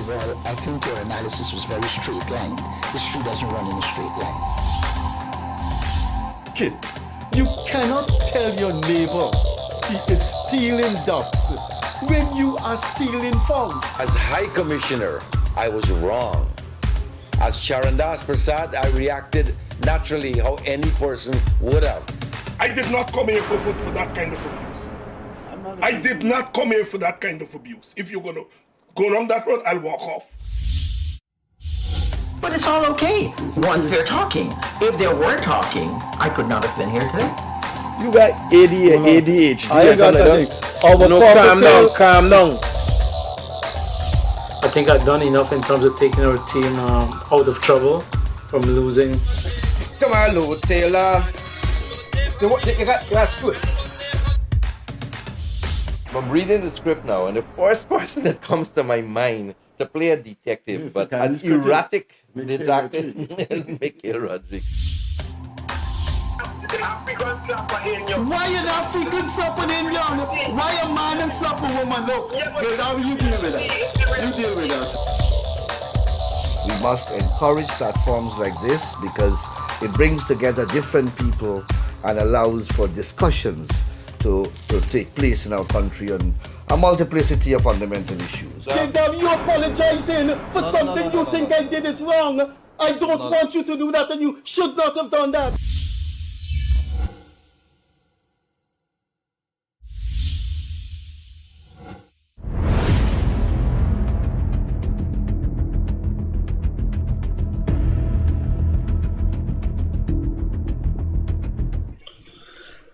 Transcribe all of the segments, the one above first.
of all, I think your analysis was very straight line. History doesn't run in a straight line. Kid, you cannot tell your neighbor he is stealing ducks when you are stealing fowls. As High Commissioner, I was wrong. As Charandas Prasad, I reacted naturally how any person would have. I did not come here for that kind of abuse. I did not come here for that kind of abuse. If you're going to go along that road, I'll walk off. But it's all okay once they're talking. If they weren't talking, I could not have been here today. You got ADHD. I got nothing. Calm down. I think I've done enough in terms of taking our team out of trouble from losing. Come on, Lou Taylor. That's good. I'm reading the script now, and the first person that comes to my mind to play a detective, Yes, but the an Chinese critic. erratic Mikhail detective, is Mikhail Rodriguez. Why an African slap an Indian? Why a man and slap a woman? Look, how you deal with that? You deal with that. We must encourage platforms like this because it brings together different people and allows for discussions to take place in our country on a multiplicity of fundamental issues. Gildarie, you apologizing for something you think I did is wrong. I don't want you to do that, and you should not have done that.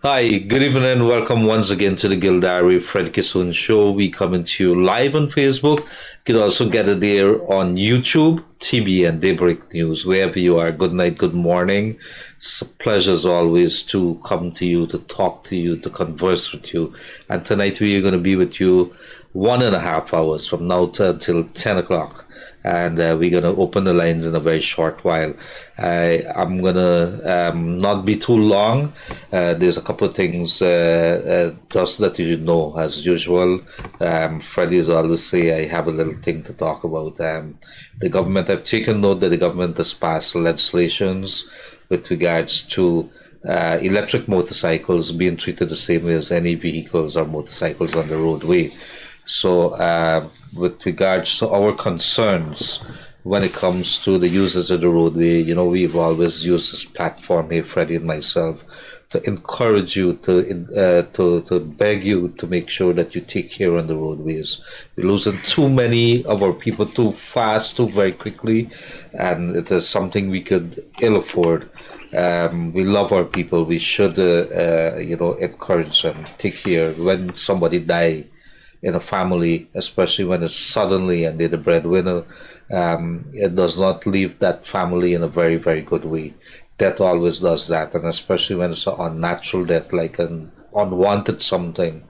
Hi, good evening and welcome once again to the Gildarie Freddie Kissoon show. We coming to you live on Facebook. You can also get it there on YouTube, TV and Daybreak News. Wherever you are, good night, good morning. It's a pleasure as always to come to you, to talk to you, to converse with you. And tonight we are going to be with you 1.5 hours from now till 10 o'clock. And we're going to open the lines in a very short while. I'm going to not be too long. There's a couple of things just that you should know. As usual, Freddie is always say, I have a little thing to talk about. The government, I've taken note that the government has passed legislations with regards to electric motorcycles being treated the same way as any vehicles or motorcycles on the roadway. So with regards to our concerns when it comes to the users of the roadway, you know, we've always used this platform here, Freddie and myself, to encourage you, to beg you to make sure that you take care on the roadways. We're losing too many of our people too fast, too very quickly, and it is something we could ill afford. We love our people. We should, encourage them, take care. When somebody die in a family, especially when it's suddenly and they're the breadwinner, it does not leave that family in a very, very good way. Death always does that, and especially when it's an unnatural death, like an unwanted something,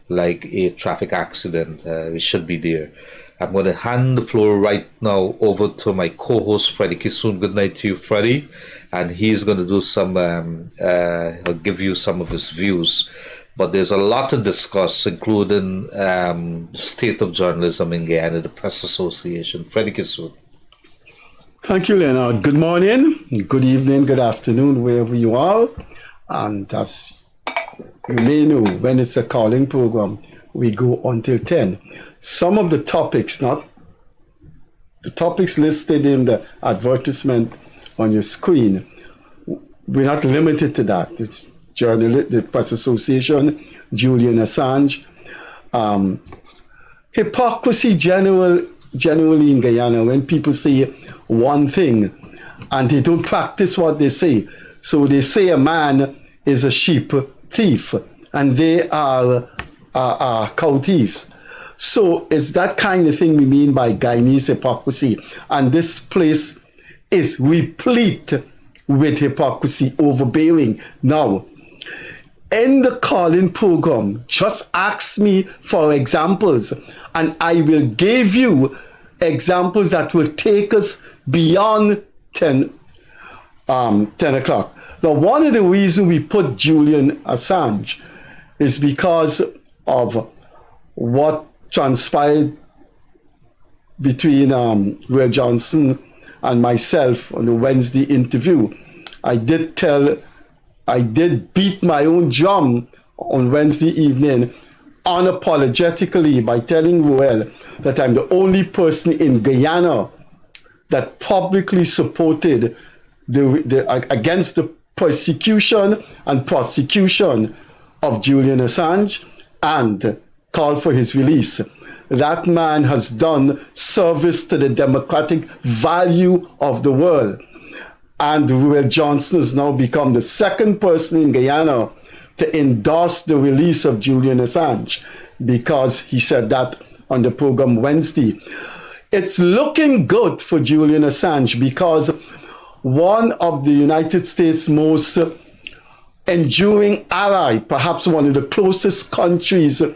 like a traffic accident. We should be there. I'm going to hand the floor right now over to my co-host, Freddie Kissoon. Good night to you, Freddie. And he's going to do some, he'll give you some of his views. But there's a lot to discuss, including state of journalism in Guyana, the Press Association. Freddie Kissoon. Thank you, Leonard. Good morning, good evening, good afternoon, wherever you are. And as you may know, when it's a calling program, we go until 10. Some of the topics, not the topics listed in the advertisement on your screen, we're not limited to that. It's the Press Association, Julian Assange, hypocrisy generally in Guyana, when people say one thing and they don't practice what they say. So they say a man is a sheep thief and they are cow thieves. So it's that kind of thing we mean by Guyanese hypocrisy. And this place is replete with hypocrisy, overbearing. Now, in the calling program, just ask me for examples and I will give you examples that will take us beyond 10 o'clock. Now, one of the reasons we put Julian Assange is because of what transpired between Will Johnson and myself on the Wednesday interview, I did beat my own drum on Wednesday evening unapologetically by telling Ruel that I'm the only person in Guyana that publicly supported against the persecution and prosecution of Julian Assange and called for his release. That man has done service to the democratic value of the world. And Will Johnson has now become the second person in Guyana to endorse the release of Julian Assange, because he said that on the program Wednesday. It's looking good for Julian Assange, because one of the United States' most enduring ally, perhaps one of the closest countries to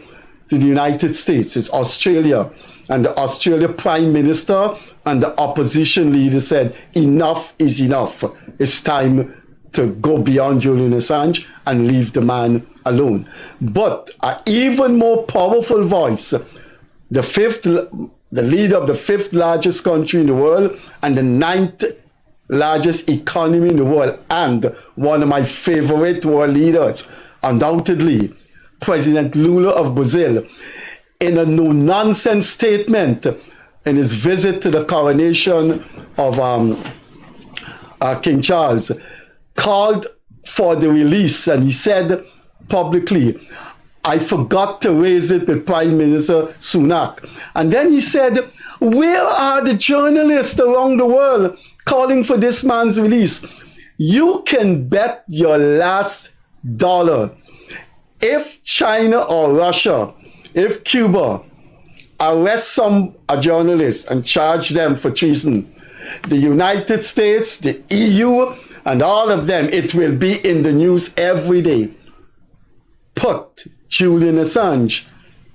the United States, is Australia. And the Australia Prime Minister and the opposition leader said, enough is enough. It's time to go beyond Julian Assange and leave the man alone. But an even more powerful voice, the leader of the fifth largest country in the world and the ninth largest economy in the world, and one of my favorite world leaders, undoubtedly, President Lula of Brazil, in a no-nonsense statement in his visit to the coronation of King Charles, called for the release, and he said publicly, I forgot to raise it with Prime Minister Sunak. And then he said, where are the journalists around the world calling for this man's release? You can bet your last dollar, if China or Russia, if Cuba arrest a journalist and charge them for treason, the United States, the EU, and all of them, it will be in the news every day. But Julian Assange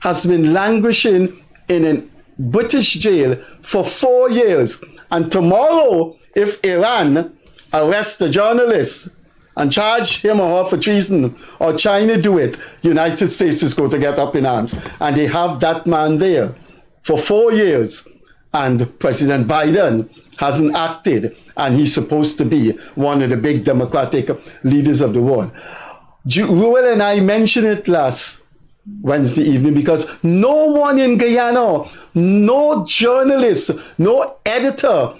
has been languishing in a British jail for 4 years. And tomorrow, if Iran arrests a journalist and charge him or her for treason, or China do it, United States is going to get up in arms. And they have that man there for 4 years. And President Biden hasn't acted. And he's supposed to be one of the big democratic leaders of the world. Ruel and I mentioned it last Wednesday evening, because no one in Guyana, no journalist, no editor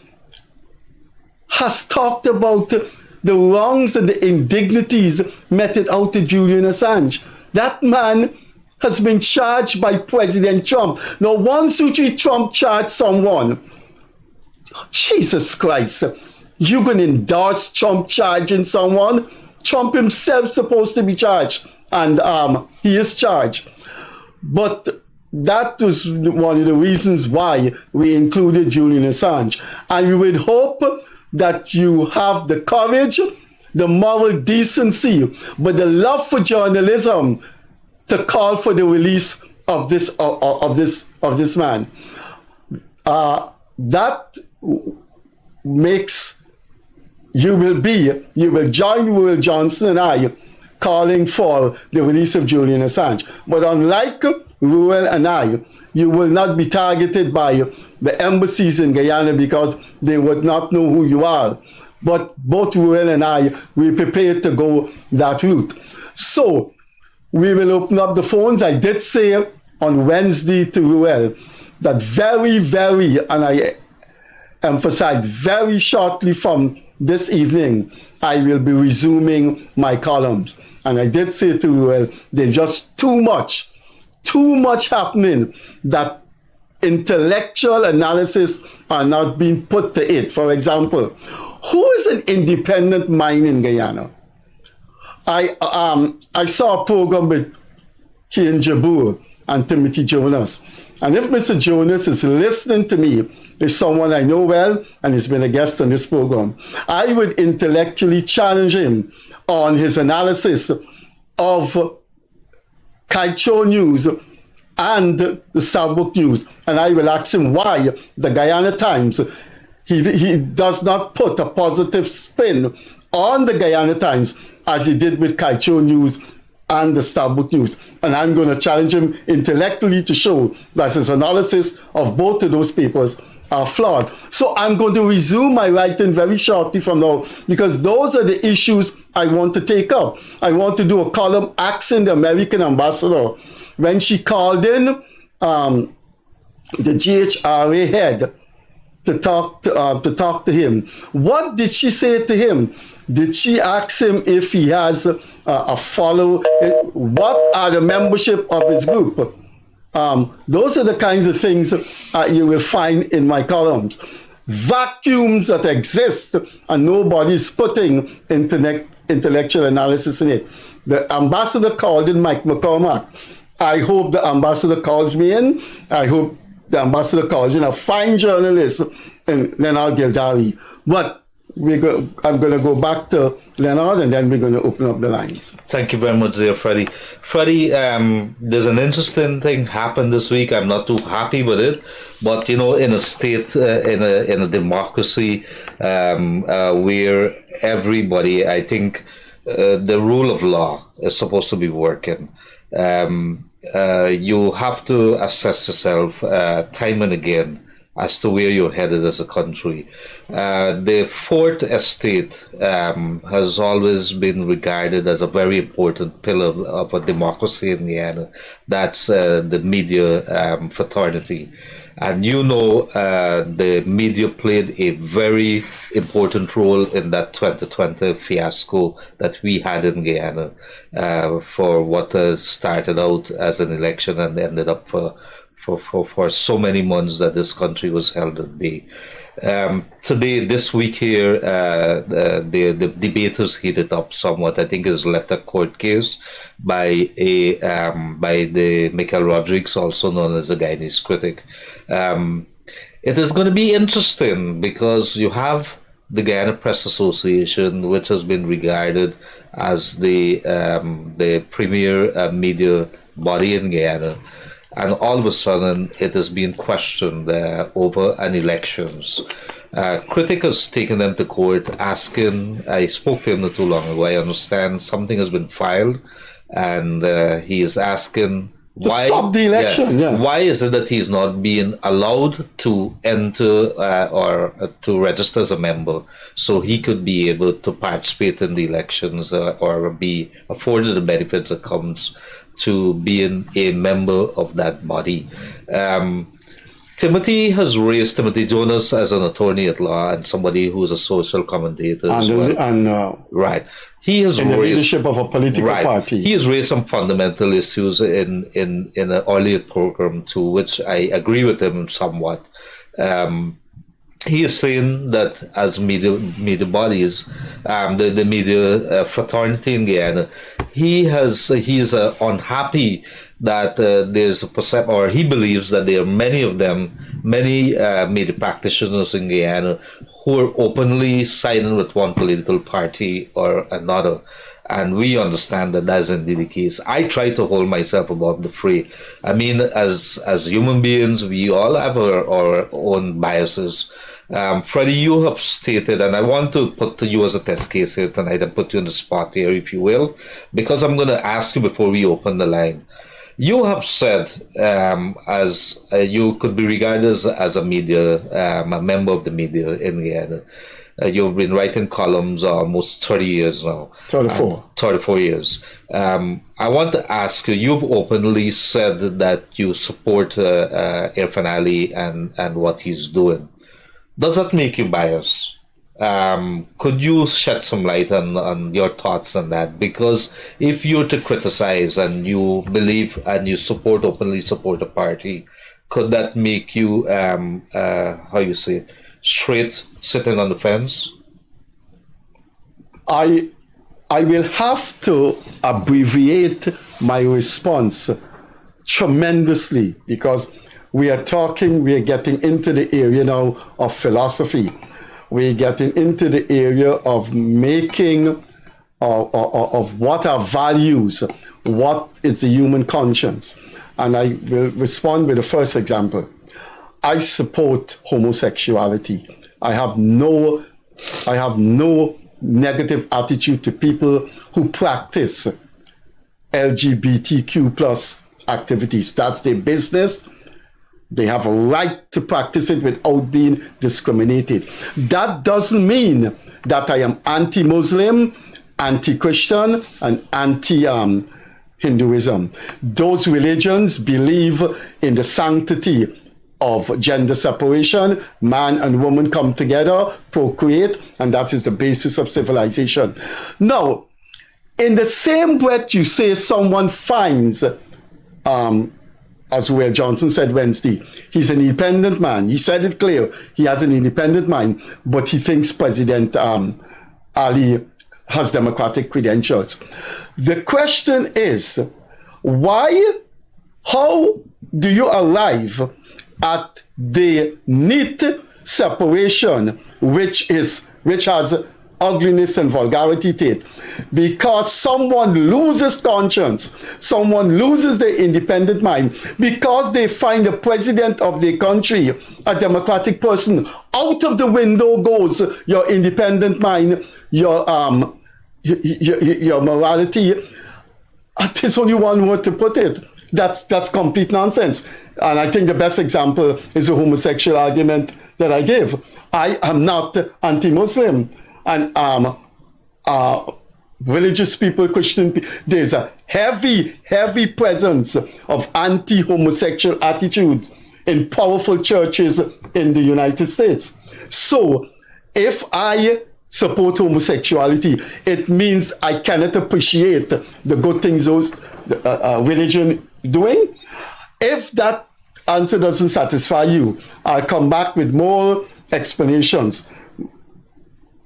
has talked about the wrongs and the indignities meted out to Julian Assange. That man has been charged by President Trump. Now, once Trump charged someone, Jesus Christ, you going to endorse Trump charging someone? Trump himself supposed to be charged, and he is charged. But that was one of the reasons why we included Julian Assange. And we would hope that you have the courage, the moral decency, but the love for journalism to call for the release of this man. That makes you will join Will Johnson and I calling for the release of Julian Assange. But unlike Ruel and I, you will not be targeted by the embassies in Guyana, because they would not know who you are. But both Ruel and I, we're prepared to go that route. So we will open up the phones. I did say on Wednesday to Ruel that very, and I emphasize very shortly from this evening, I will be resuming my columns. And I did say to Ruel, there's just too much happening that intellectual analysis are not being put to it. For example, who is an independent mind in Guyana? I saw a program with Kian Jabur and Timothy Jonas. And if Mr. Jonas is listening to me, is someone I know well and has been a guest on this program, I would intellectually challenge him on his analysis of Kaicho News and the Sabuk News. And I will ask him why the Guyana Times, he does not put a positive spin on the Guyana Times as he did with Kaicho News and the Starbuck News. And I'm going to challenge him intellectually to show that his analysis of both of those papers are flawed. So I'm going to resume my writing very shortly from now, because those are the issues I want to take up. I want to do a column asking the American ambassador, when she called in the GHRA head to talk to him, what did she say to him? Did she ask him if he has a follow? What are the membership of his group? Those are the kinds of things you will find in my columns. Vacuums that exist and nobody's putting intellectual analysis in it. The ambassador called in Mike McCormack. I hope the ambassador calls me in. I hope the ambassador calls in a fine journalist in Leonard Gildarie. But I'm going to go back to Leonard, and then we're going to open up the lines. Thank you very much there, Freddie. Freddie, there's an interesting thing happened this week. I'm not too happy with it, but in a state, in a democracy, where everybody, I think, the rule of law is supposed to be working. You have to assess yourself time and again as to where you're headed as a country. The fourth estate has always been regarded as a very important pillar of a democracy in Guyana. That's the media fraternity. And the media played a very important role in that 2020 fiasco that we had in Guyana for what started out as an election and ended up for so many months that this country was held at bay. Today, this week here, the debaters heated up somewhat. I think it's left a court case by the Michael Rodriguez, also known as a Guyanese critic. It is going to be interesting because you have the Guyana Press Association, which has been regarded as the premier media body in Guyana. And all of a sudden, it is being questioned over an elections. Critic has taken them to court asking, I spoke to him not too long ago, I understand something has been filed, and he is asking why stop the election. Why is it that he's not being allowed to enter or to register as a member so he could be able to participate in the elections or be afforded the benefits that comes to being a member of that body. Timothy Jonas as an attorney at law and somebody who's a social commentator as well. Right. He has in the leadership of a political party. He has raised some fundamental issues in an earlier program too, which I agree with him somewhat. He is saying that as media bodies, the media fraternity in Guyana, he is unhappy that there's a perception, or he believes that there are many media practitioners in Guyana who are openly siding with one political party or another. And we understand that is indeed the case. I try to hold myself above the fray. I mean, as human beings, we all have our own biases. Freddie, you have stated, and I want to put to you as a test case here tonight and put you on the spot here, if you will, because I'm going to ask you before we open the line. You have said, as you could be regarded as a member of the media in Guyana. You've been writing columns almost 30 years now. 34 years. I want to ask you, you've openly said that you support Irfan Ali and what he's doing. Does that make you biased? Could you shed some light on your thoughts on that? Because if you're to criticize and you believe and you openly support a party, could that make you, straight sitting on the fence? I will have to abbreviate my response tremendously because we are getting into the area now of philosophy. We're getting into the area of making, of what are values, what is the human conscience. And I will respond with the first example. I support homosexuality. I have no negative attitude to people who practice LGBTQ plus activities. That's their business. They have a right to practice it without being discriminated. That doesn't mean that I am anti-Muslim, anti-Christian, and anti-Hinduism. Those religions believe in the sanctity of gender separation. Man and woman come together, procreate, and that is the basis of civilization. Now, in the same breath you say someone finds, as Will Johnson said Wednesday, he's an independent man. He said it clear. He has an independent mind, but he thinks President Ali has democratic credentials. The question is, how do you arrive at the neat separation which has ugliness and vulgarity to it? Because someone loses conscience, someone loses their independent mind, because they find the president of their country a democratic person. Out of the window goes your independent mind, your morality. There's only one word to put it. That's complete nonsense. And I think the best example is the homosexual argument that I gave. I am not anti-Muslim. And religious people, Christian people, there's a heavy presence of anti-homosexual attitudes in powerful churches in the United States. So if I support homosexuality, it means I cannot appreciate the good things those religion doing. If that answer doesn't satisfy you, I'll come back with more explanations.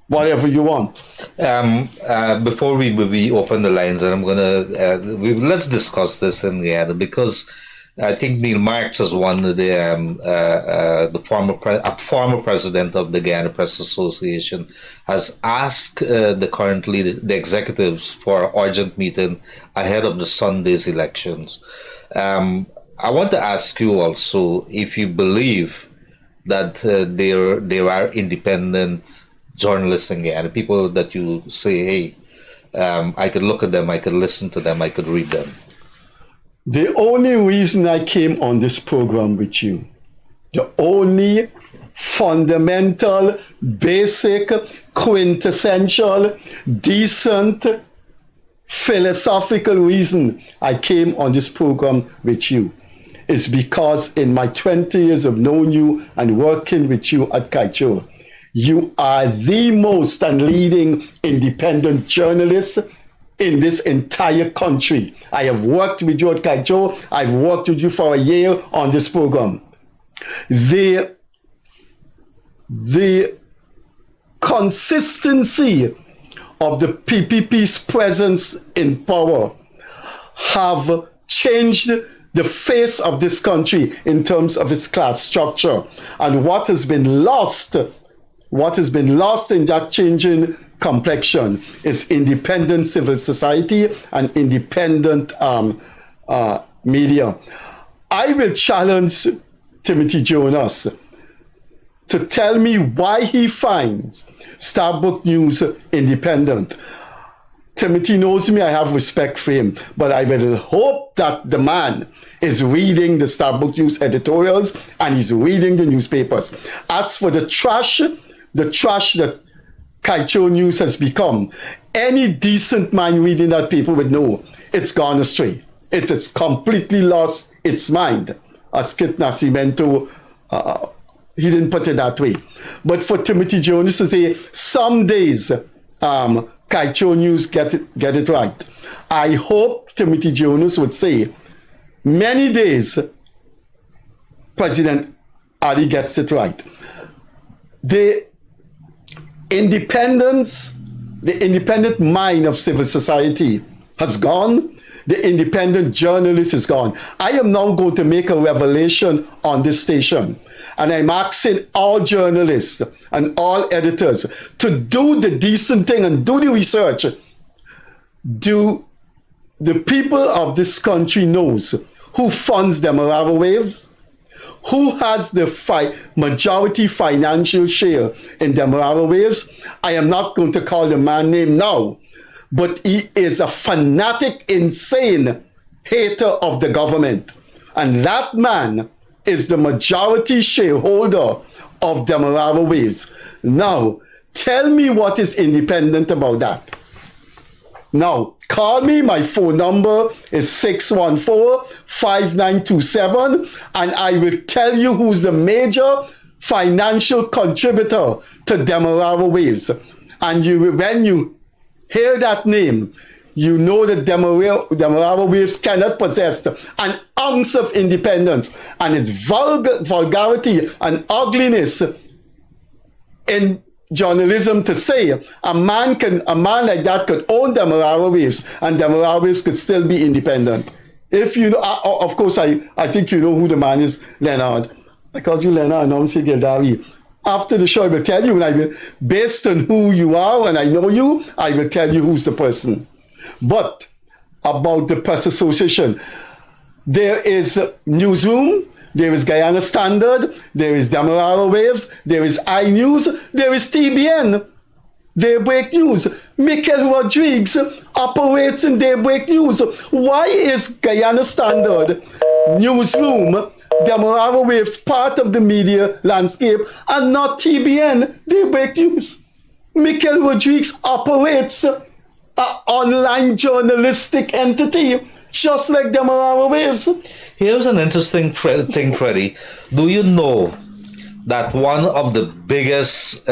Whatever you want. Before we open the lines, and I'm gonna let's discuss this in the end, because I think Neil Marks is one of the former president of the Guyana Press Association, has asked the executives for an urgent meeting ahead of the Sunday's elections. I want to ask you also if you believe that there are independent journalists in Guyana, people that you say, hey, I could look at them, I could listen to them, I could read them. The only reason I came on this program with you, the only fundamental, basic, quintessential, decent, philosophical reason I came on this program with you is because in my 20 years of knowing you and working with you at Kaicho, you are the most and leading independent journalist in this entire country. I have worked with you at Kaicho. I've worked with you for a year on this program. The consistency of the PPP's presence in power have changed the face of this country in terms of its class structure. And what has been lost in that changing complexion is independent civil society and independent media. I will challenge Timothy Jonas to tell me why he finds Starbuck News independent. Timothy knows me, I have respect for him, but I will hope that the man is reading the Starbuck News editorials and he's reading the newspapers. As for the trash that Kaicho News has become, any decent mind reading that paper would know it's gone astray. It has completely lost its mind. As Kit Nascimento, he didn't put it that way. But for Timothy Jonas to say, some days Kaicho News get it right. I hope Timothy Jonas would say, many days President Ali gets it right. The independent mind of civil society has gone. The independent journalist is gone. I am now going to make a revelation on this station. And I'm asking all journalists and all editors to do the decent thing and do the research. Do the people of this country knows who funds the Morava Waves? Who has the majority financial share in the Morava Waves? I am not going to call the man name now, but he is a fanatic, insane hater of the government. And that man is the majority shareholder of Demerara Waves. Now, tell me what is independent about that. Now, call me. My phone number is 614-5927, and I will tell you who's the major financial contributor to Demerara Waves. And when you hear that name, you know that Demerara Waves cannot possess an ounce of independence, and its vulgarity and ugliness in journalism to say a man like that could own Demerara Waves, and Demerara Waves could still be independent. If you know, of course, I think you know who the man is, Leonard. I called you Leonard, now I'm saying Gildarie. After the show, I will tell you, and based on who you are, and I know you, I will tell you who's the person. But about the Press Association, there is Newsroom, there is Guyana Standard, there is Demerara Waves, there is iNews, there is TBN, Daybreak News. Mikel Rodriguez operates in Daybreak News. Why is Guyana Standard, Newsroom, Demerara Waves part of the media landscape and not TBN, Daybreak News? Mikel Rodriguez operates an online journalistic entity, just like Demerara Waves. Here's an interesting thing, Freddie. Do you know that one of the biggest,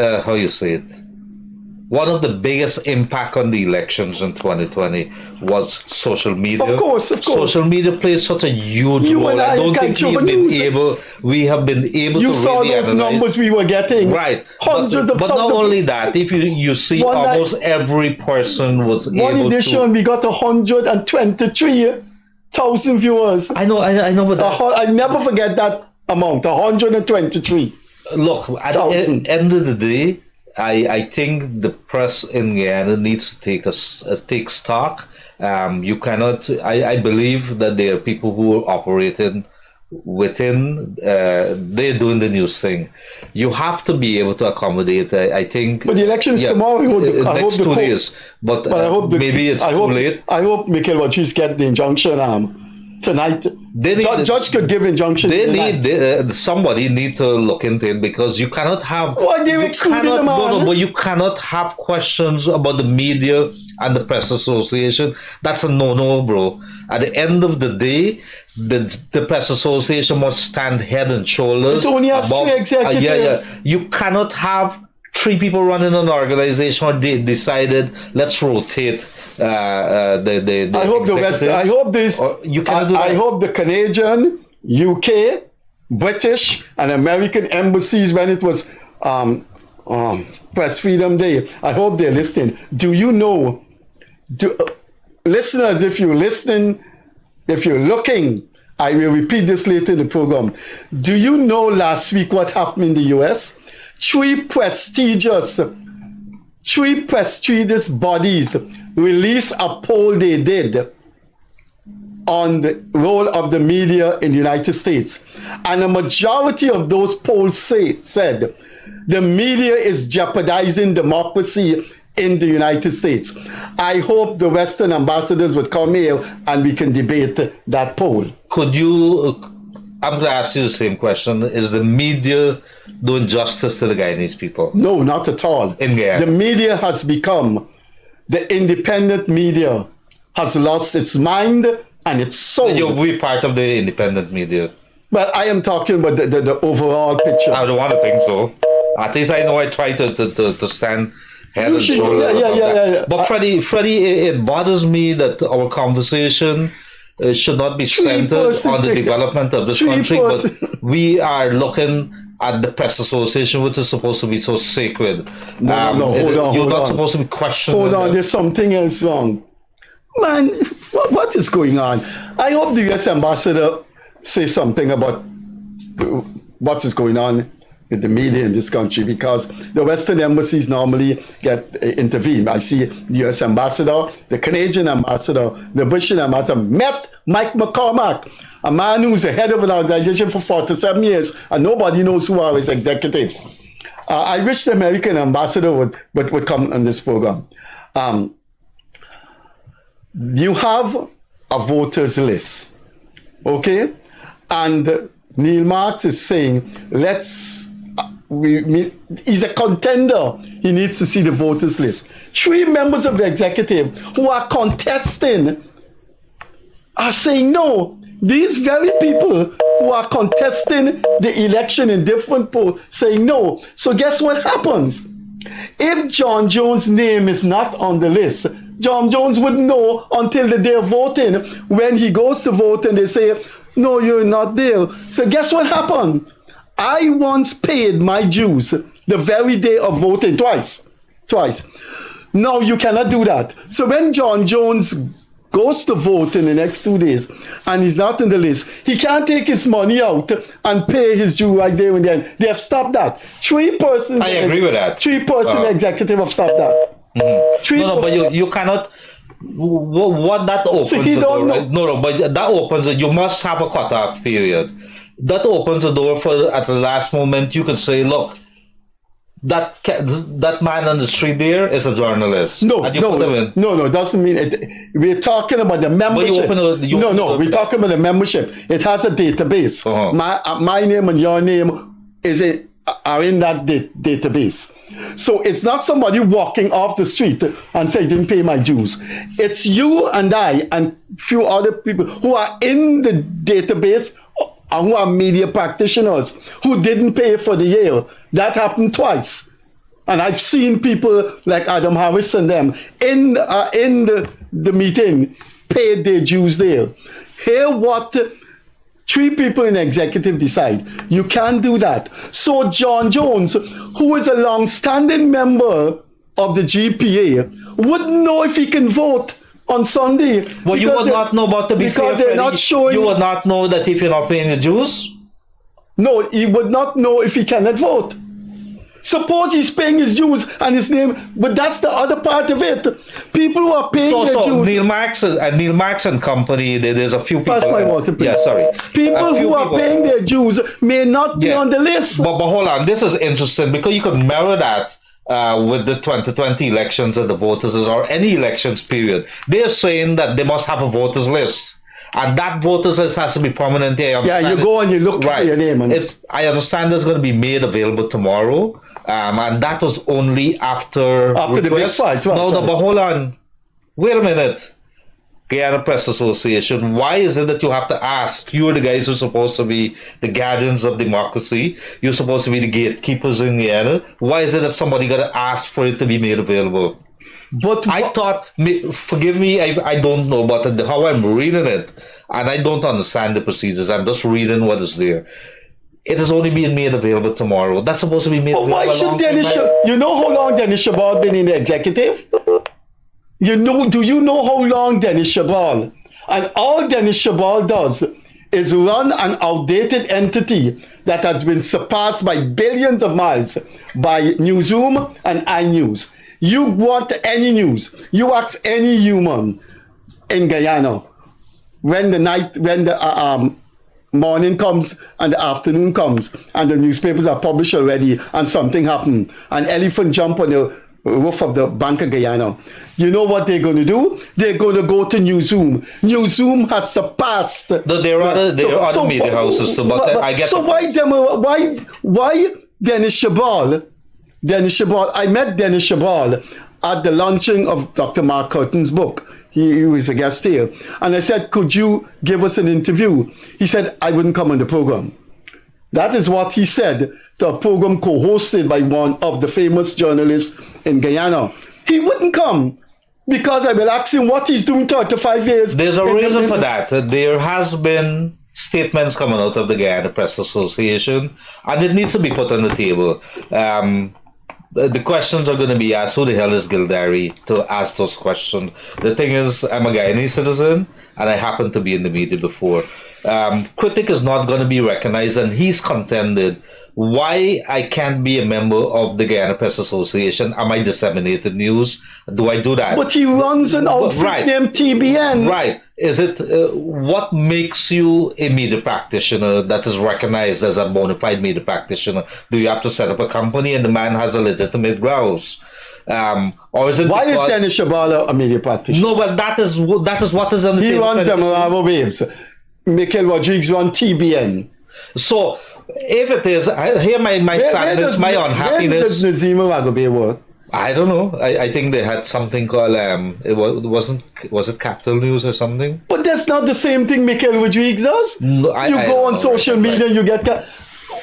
one of the biggest impact on the elections in 2020 was social media? Of course. Social media plays such a huge You role. and I don't think we have been able you to saw really those analyze. numbers we were getting. Right. Hundreds of But thousands. not only that, if you see almost every person was One able edition, to. we got 123,000 viewers. I know, but I never forget that amount, 123. Look, at the end of the day, I think the press in Guyana needs to take stock. You cannot. I believe that there are people who are operating within. They're doing the news thing. You have to be able to accommodate. I think. But the election is tomorrow. Next 2 days. But I hope maybe it's too late. I hope Mikel Rodriguez get the injunction tonight. Judge could give injunction. Somebody need to look into it, because you cannot have. Why they excluding the man? But you cannot have questions about the media and the Press Association. That's a no-no, bro. At the end of the day, the Press Association must stand head and shoulders. It only has three executives. You cannot have 3 people running an organization, or they decided let's rotate. I hope the West. I hope this. You cannot do that. I hope the Canadian, UK, British, and American embassies, when it was Press Freedom Day, I hope they're listening. Do you know, listeners, if you're listening, if you're looking, I will repeat this later in the program. Do you know last week what happened in the US? 3 prestigious bodies released a poll they did on the role of the media in the United States. And a majority of those polls said the media is jeopardizing democracy in the United States. I hope the Western ambassadors would come here and we can debate that poll. I'm going to ask you the same question. Is the media doing justice to the Guyanese people? No, not at all. In Guyana. The media has become, the independent media has lost its mind and its soul. We're part of the independent media. But I am talking about the overall picture. I don't want to think so. At least I know I try to stand head and shoulders. Yeah. But Freddie, it bothers me that our conversation should not be centered on the development of this country, but we are looking at the Press Association, which is supposed to be so sacred. No, hold on. You're not supposed to be questioning. Hold on, there's something else wrong. Man, what is going on? I hope the US ambassador says something about what is going on with the media in this country, because the Western embassies normally get intervened. I see the US ambassador, the Canadian ambassador, the British ambassador met Mike McCormack, a man who's the head of an organization for 47 years, and nobody knows who are his executives. I wish the American ambassador would come on this program. you have a voters list, okay? And Neil Marks is saying, he's a contender. He needs to see the voters list. 3 members of the executive who are contesting are saying no. These very people who are contesting the election in different polls saying no. So guess what happens? If John Jones' name is not on the list, John Jones wouldn't know until the day of voting. When he goes to vote and they say, no, you're not there. So guess what happened? I once paid my dues the very day of voting twice. No, you cannot do that. So when John Jones goes to vote in the next 2 days and he's not in the list, he can't take his money out and pay his due right there and then. They have stopped that. 3 persons. I agree with that. 3-person executive have stopped that. No, but you cannot. What that opens So he the don't door, know. right? No, but that opens it. You must have a cutoff period. That opens the door for at the last moment you can say, look, that man on the street there is a journalist. No, and you put him in. no, doesn't mean it. We're talking about the membership. We're talking about the membership. It has a database. My name and your name are in that database. So it's not somebody walking off the street and say, didn't pay my dues. It's you and I and few other people who are in the database and who are media practitioners who didn't pay for the year. That happened twice. And I've seen people like Adam Harris and them in the meeting paid their dues there. Hear what 3 people in the executive decide. You can't do that. So John Jones, who is a long-standing member of the GPA, wouldn't know if he can vote on Sunday. Well, you would not know about the because they're not showing. You would not know that if you're not paying your dues. No, he would not know if he cannot vote. Suppose he's paying his dues and his name, but that's the other part of it. People who are paying their dues. Neil Marks and company, there's a few people. Pass my water, please. Yeah, sorry. People who are paying their dues may not be on the list. But hold on, this is interesting because you could mirror that with the 2020 elections and the voters or any elections period. They're saying that they must have a voters list. And that voters list has to be permanent there. Yeah, you go and you look for your name. I understand it's going to be made available tomorrow. And that was only after the big fight. No, but hold on. Wait a minute. Guyana Press Association, why is it that you have to ask? You're the guys who are supposed to be the guardians of democracy. You're supposed to be the gatekeepers in Guyana. Why is it that somebody got to ask for it to be made available? But I thought, forgive me, I don't know about how I'm reading it, and I don't understand the procedures. I'm just reading what is there. It is only being made available tomorrow. That's supposed to be made available. Why should Dennis? You know how long Dennis Shabal been in the executive? Do you know how long Dennis Shabal? And all Dennis Shabal does is run an outdated entity that has been surpassed by billions of miles by Newsroom and iNews. You want any news, you ask any human in Guyana when the morning comes and the afternoon comes and the newspapers are published already and something happened, an elephant jump on the roof of the Bank of Guyana. You know what they're going to do? They're going to go to Newsroom. Newsroom has surpassed. There are other media houses, but I guess. So why Dennis Shabal? I met Dennis Shabal at the launching of Dr. Mark Curtin's book. He was a guest here. And I said, could you give us an interview? He said, I wouldn't come on the program. That is what he said to a program co-hosted by one of the famous journalists in Guyana. He wouldn't come because I will ask him what he's doing 35 years. There's a reason for that. There has been statements coming out of the Guyana Press Association, and it needs to be put on the table. The questions are going to be asked, who the hell is Gildarie, to ask those questions. The thing is, I'm a Guyanese citizen, and I happen to be in the media before. Critic is not going to be recognized, and he's contended why I can't be a member of the Guyana Press Association. Am I disseminated news? Do I do that? But he runs an outfit named TBN. Right. Is it what makes you a media practitioner that is recognized as a bona fide media practitioner? Do you have to set up a company and the man has a legitimate grounds? Or is it Why is because... Dennis Shabala a media practitioner? No, but that is what is on the He table. runs them Bravo Waves. Michael Rodriguez runs TBN. So, if it is, here my sadness, my unhappiness. Where does Nazima Ragobay work? I don't know. I think they had something called was it Capital News or something? But that's not the same thing Michael Rodriguez does. No, You go on social media, you get.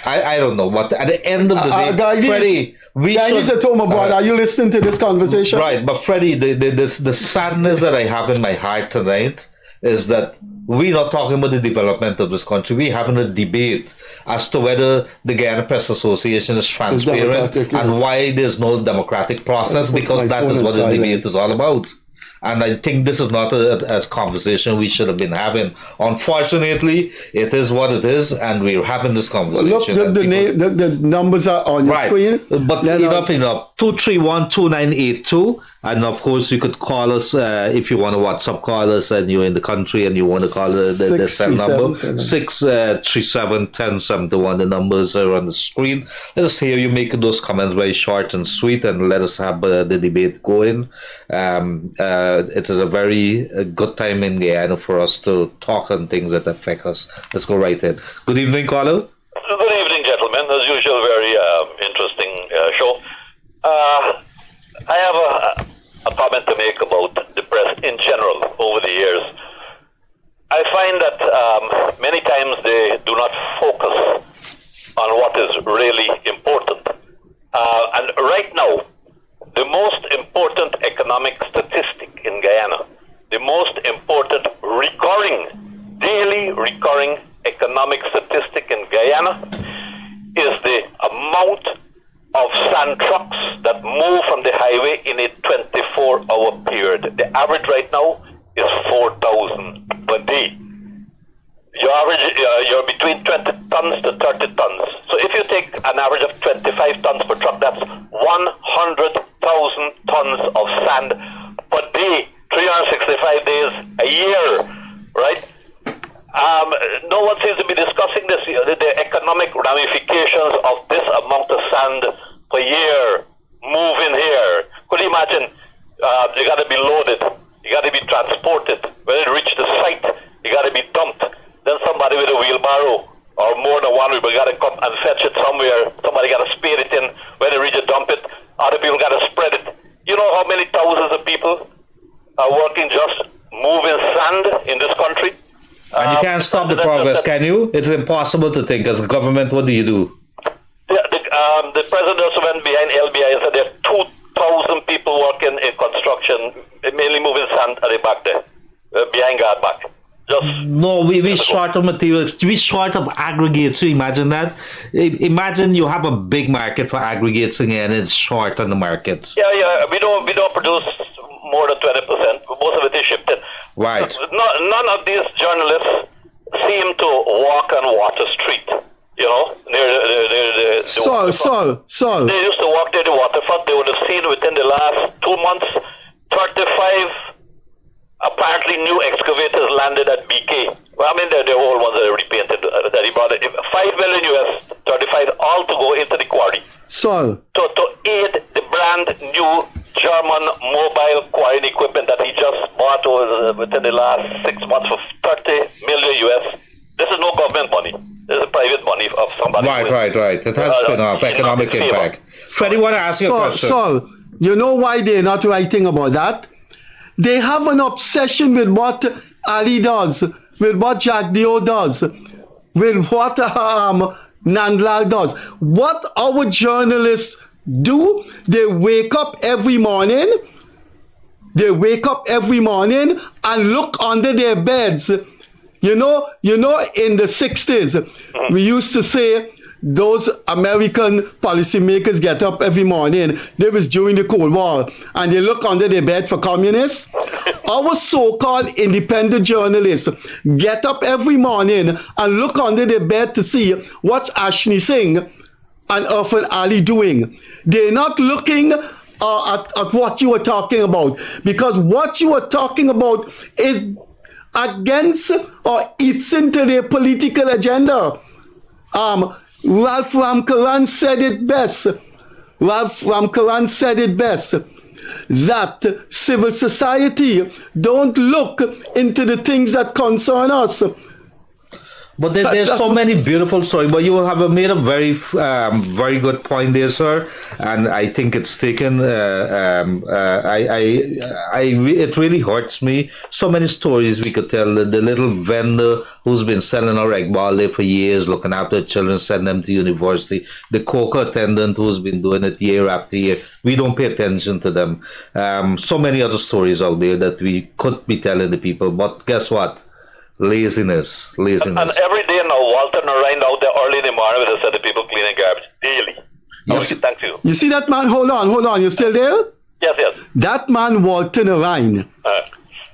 I don't know. But at the end of the day, Guyanese, Freddie, we Guyanese should... at home abroad. Are you listening to this conversation? Right, but Freddie, the sadness that I have in my heart tonight is that we're not talking about the development of this country. We're having a debate as to whether the Guyana Press Association is transparent and why there's no democratic process, because that is what the debate is all about. And I think this is not a conversation we should have been having. Unfortunately, it is what it is, and we're having this conversation. Look, the numbers are on your screen. But enough. 231-2982. And of course, you could call us if you want to WhatsApp call us and you're in the country and you want to call the cell number 637-1071. The numbers are on the screen. Let us hear you make those comments very short and sweet, and let us have the debate going. It is a very good time in Guyana for us to talk on things that affect us. Let's go right in. Good evening, caller. Good evening, gentlemen. As usual, very interesting show. I have a comment to make about the press in general over the years. I find that many times they do not focus on what is really important. And right now, the most important economic statistic in Guyana, the most important daily recurring economic statistic in Guyana is the amount of sand trucks that move from the highway in a 24-hour period. The average right now is 4,000 per day. You're between 20 tons to 30 tons. So if you take an average of 25 tons per truck, that's 100,000 tons of sand per day, 365 days a year, right? No one seems to be discussing this, the economic ramifications of this amount of sand per year moving here. Could you imagine? You got to be loaded, you got to be transported. When it reaches the site, you got to be dumped. Then somebody with a wheelbarrow or more than one, we got to come and fetch it somewhere. Somebody got to spade it in. When they reach it, dump it. Other people got to spread it. You know how many thousands of people are working just moving sand in this country? And you can't stop the progress, can you? It's impossible to think. As a government, what do you do? The president also went behind LBI and said there are 2,000 people working in construction, mainly moving sand at the back there, behind guard back. No, we short of material. We short of aggregates. So imagine that. Imagine you have a big market for aggregates and it's short on the market. Yeah. We don't produce more than 20%. Most of it is shipped in. Right. None of these journalists seem to walk on Water Street. You know, So they used to walk near the waterfront. They would have seen within the last 2 months 35 apparently new excavators landed at BK. Well, I mean, they're the old ones that are repainted. That he brought $5 million US, 35 all to go into the quarry. So to aid the brand new German mobile quarrying equipment that he just bought within the last 6 months for $30 million US. This is no government money. This is private money of somebody. Right. It has spin-off economic impact. Freddie, want to ask you a question? So, you know why they're not writing about that? They have an obsession with what Ali does, with what Jack Dio does, with what Nandlal does. What our journalists do, they wake up every morning and look under their beds. You know, in the 60s, we used to say those American policymakers get up every morning. They was during the Cold War, and they look under their bed for communists. Our so-called independent journalists get up every morning and look under their bed to see what Ashni Singh and Irfan Ali doing. They're not looking at what you were talking about, because what you were talking about is against or eats into their political agenda. Ralph Ramkaran said it best. that civil society don't look into the things that concern us. But there's so many beautiful stories. But you have made a very, very good point there, sir. And I think it's taken. It really hurts me. So many stories we could tell. The little vendor who's been selling our egg barley for years, looking after children, sending them to university. The coca attendant who's been doing it year after year. We don't pay attention to them. So many other stories out there that we could be telling the people. But guess what? Laziness. And every day now, Walton around out there early in the morning with a set of people cleaning garbage daily. Thank you. You see that man? Hold on. You still there? Yes. That man, Walton Ryan.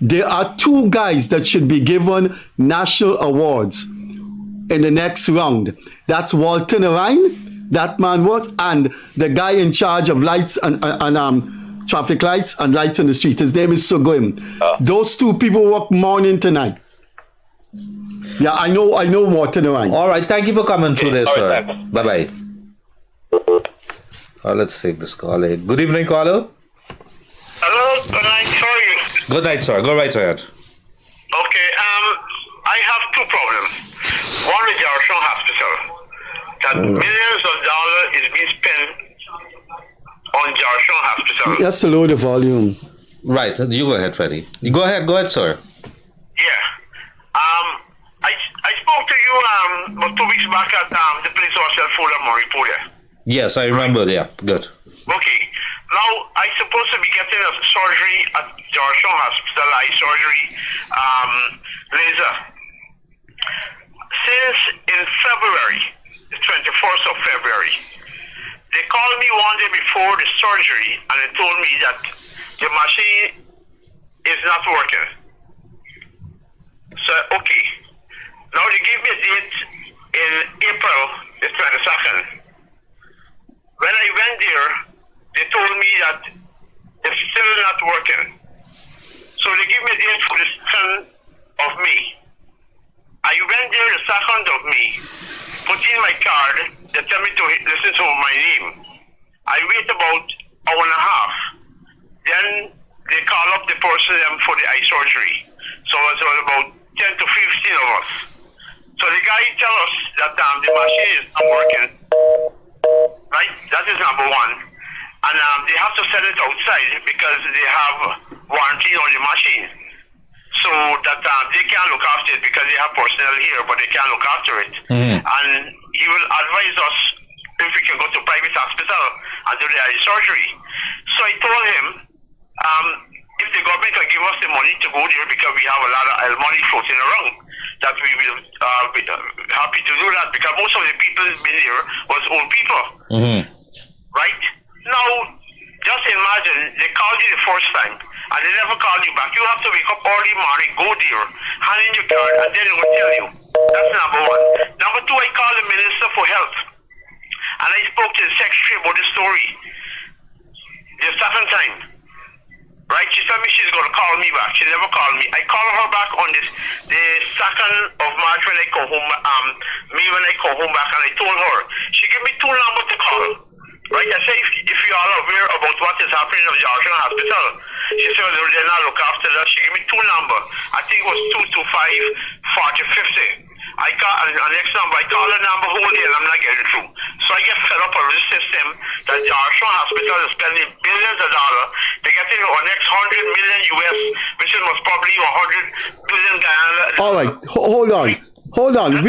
There are two guys that should be given national awards in the next round. That's Walton Ryan, that man was, and the guy in charge of lights and traffic lights and lights on the street. His name is Sugim. Those two people work morning to night. Yeah, I know Walton Ryan. All right, thank you for coming through this, sir. Thanks. Bye-bye. Let's take this call. Good evening, caller. Hello, good night, sorry. Good night, sir. Go right ahead. Okay, I have two problems. One is Jarshon Hospital. That millions of dollars is being spent on Jarshon Hospital. Just lower the volume. Right, you go ahead, Freddie. You go ahead, sir. Yeah. I spoke to you about 2 weeks back at the place of Fuller Moripolia. Yes, I remember. Yeah, good. Okay. Now, I'm supposed to be getting a surgery at Jarshon Hospital, eye surgery, laser. Since in February, the 21st of February, they called me one day before the surgery and they told me that the machine is not working. So, okay. Now they gave me a date in April the 22nd. When I went there, they told me that it's still not working. So they gave me a date for the 2nd of May. I went there the 2nd of May, put in my card, they tell me to listen to my name. I wait about an hour and a half. Then they call up the person for the eye surgery. So it was about 10 to 15 of us. So the guy tell us that the machine is not working. Right? That is number one. And they have to send it outside because they have warranty on the machine. So that they can't look after it because they have personnel here, but they can't look after it. And he will advise us if we can go to private hospital and do the eye surgery. So I told him, if the government can give us the money to go there because we have a lot of money floating around, that we will be happy to do that because most of the people who've been there was old people. Right? Now, just imagine, they called you the first time and they never called you back. You have to wake up early morning, go there, hand in your card, and then they will tell you. That's number one. Number two, I called the Minister for Health and I spoke to the Secretary about the story. The second time. Right? She told me she's going to call me back. She never called me. I called her back on the 2nd of March when I come home, when I come home back, and I told her. She gave me two numbers to call. Right? I said, if you are aware about what is happening at Jarshon Hospital, she said, well, they're not look after that. She gave me two numbers. I think it was 225-4050. I call the next number. I call the number whole day and I'm not getting through. So I get fed up with this system that Jarshon Hospital is spending billions of dollars to get into our next 100 million US, which is most probably 100 billion Guyana. All right, hold on.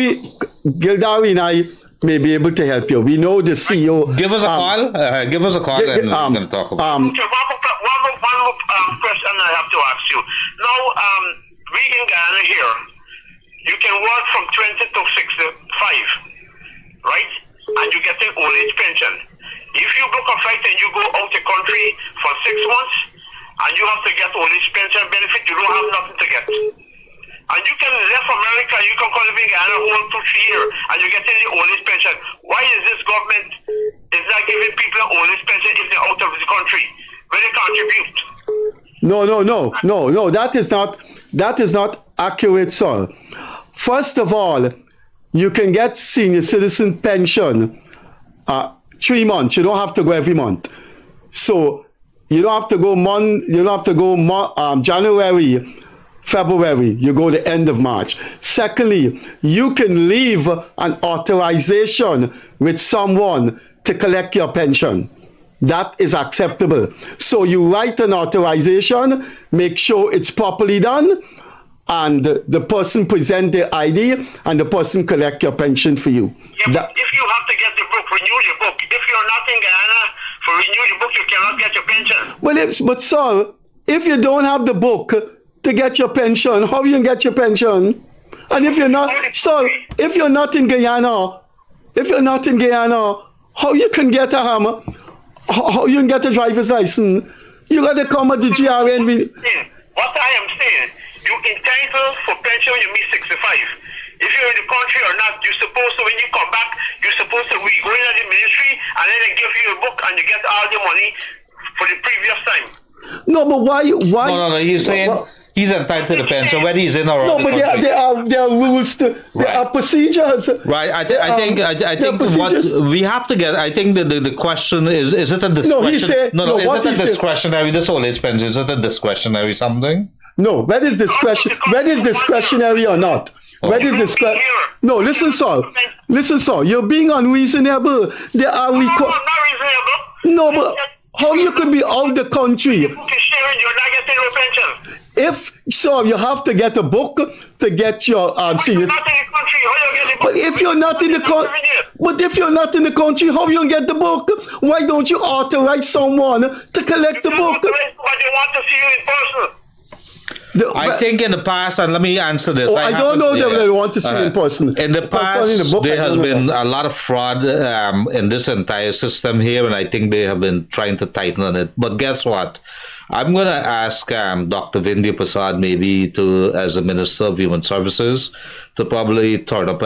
Gildarie and I may be able to help you. We know the CEO. Give us a call. Give us a call and we're going to talk about it. Okay, one more question I have to ask you. Now, we in Guyana here, you can work from 20 to 65, right? And you get an old age pension. If you book a flight and you go out the country for 6 months and you have to get old age pension benefit, you don't have nothing to get. And you can leave America, you can come live in Guyana whole 2-3 years and you get in the old age pension. Why is this government is not giving people an old age pension if they're out of the country? Where they contribute? No. That is not accurate, sir. First of all, you can get senior citizen pension 3 months. You don't have to go every month. So You don't have to go January, February. You go the end of March. Secondly, you can leave an authorization with someone to collect your pension. That is acceptable. So you write an authorization, make sure it's properly done, and the person present their ID, and the person collect your pension for you. Yeah, but if you have to get the book, renew your book. If you're not in Guyana, for renew your book, you cannot get your pension. Well, but sir, if you don't have the book to get your pension, how you can get your pension? And if you're not, sir, if you're not in Guyana, how you can get how you can get a driver's license? You got to come at the GRN. What I am saying, you entitled for pension when you meet 65. If you're in the country or not, you're supposed to, when you come back, you're supposed to go in at the ministry and then they give you a book and you get all the money for the previous time. No, but why? No, he's saying he's entitled to the pension whether he's in or out. No, but there are rules there are procedures. Right. I think what we have to get. I think the question is it a discretion? No, he said no. Is it a discretionary? This old age pension, is it a discretionary something? No, whether it's discretionary or not. Whether it's discretionary. No, listen, sir. You're being unreasonable. There are I'm not reasonable. No, but how you could be out the country? You're not getting no pension. If so, you have to get a book to get your You're not in the country. How you get the book? But if you're not in the country, how you get the book? Why don't you authorize someone to collect the book? But they want to see you in person. I think in the past, and let me answer this. I don't know that they want to see in person. In the past, there has been a lot of fraud in this entire system here, and I think they have been trying to tighten on it. But guess what? I'm going to ask Dr. Vindhya Prasad maybe as a Minister of Human Services, to probably turn up.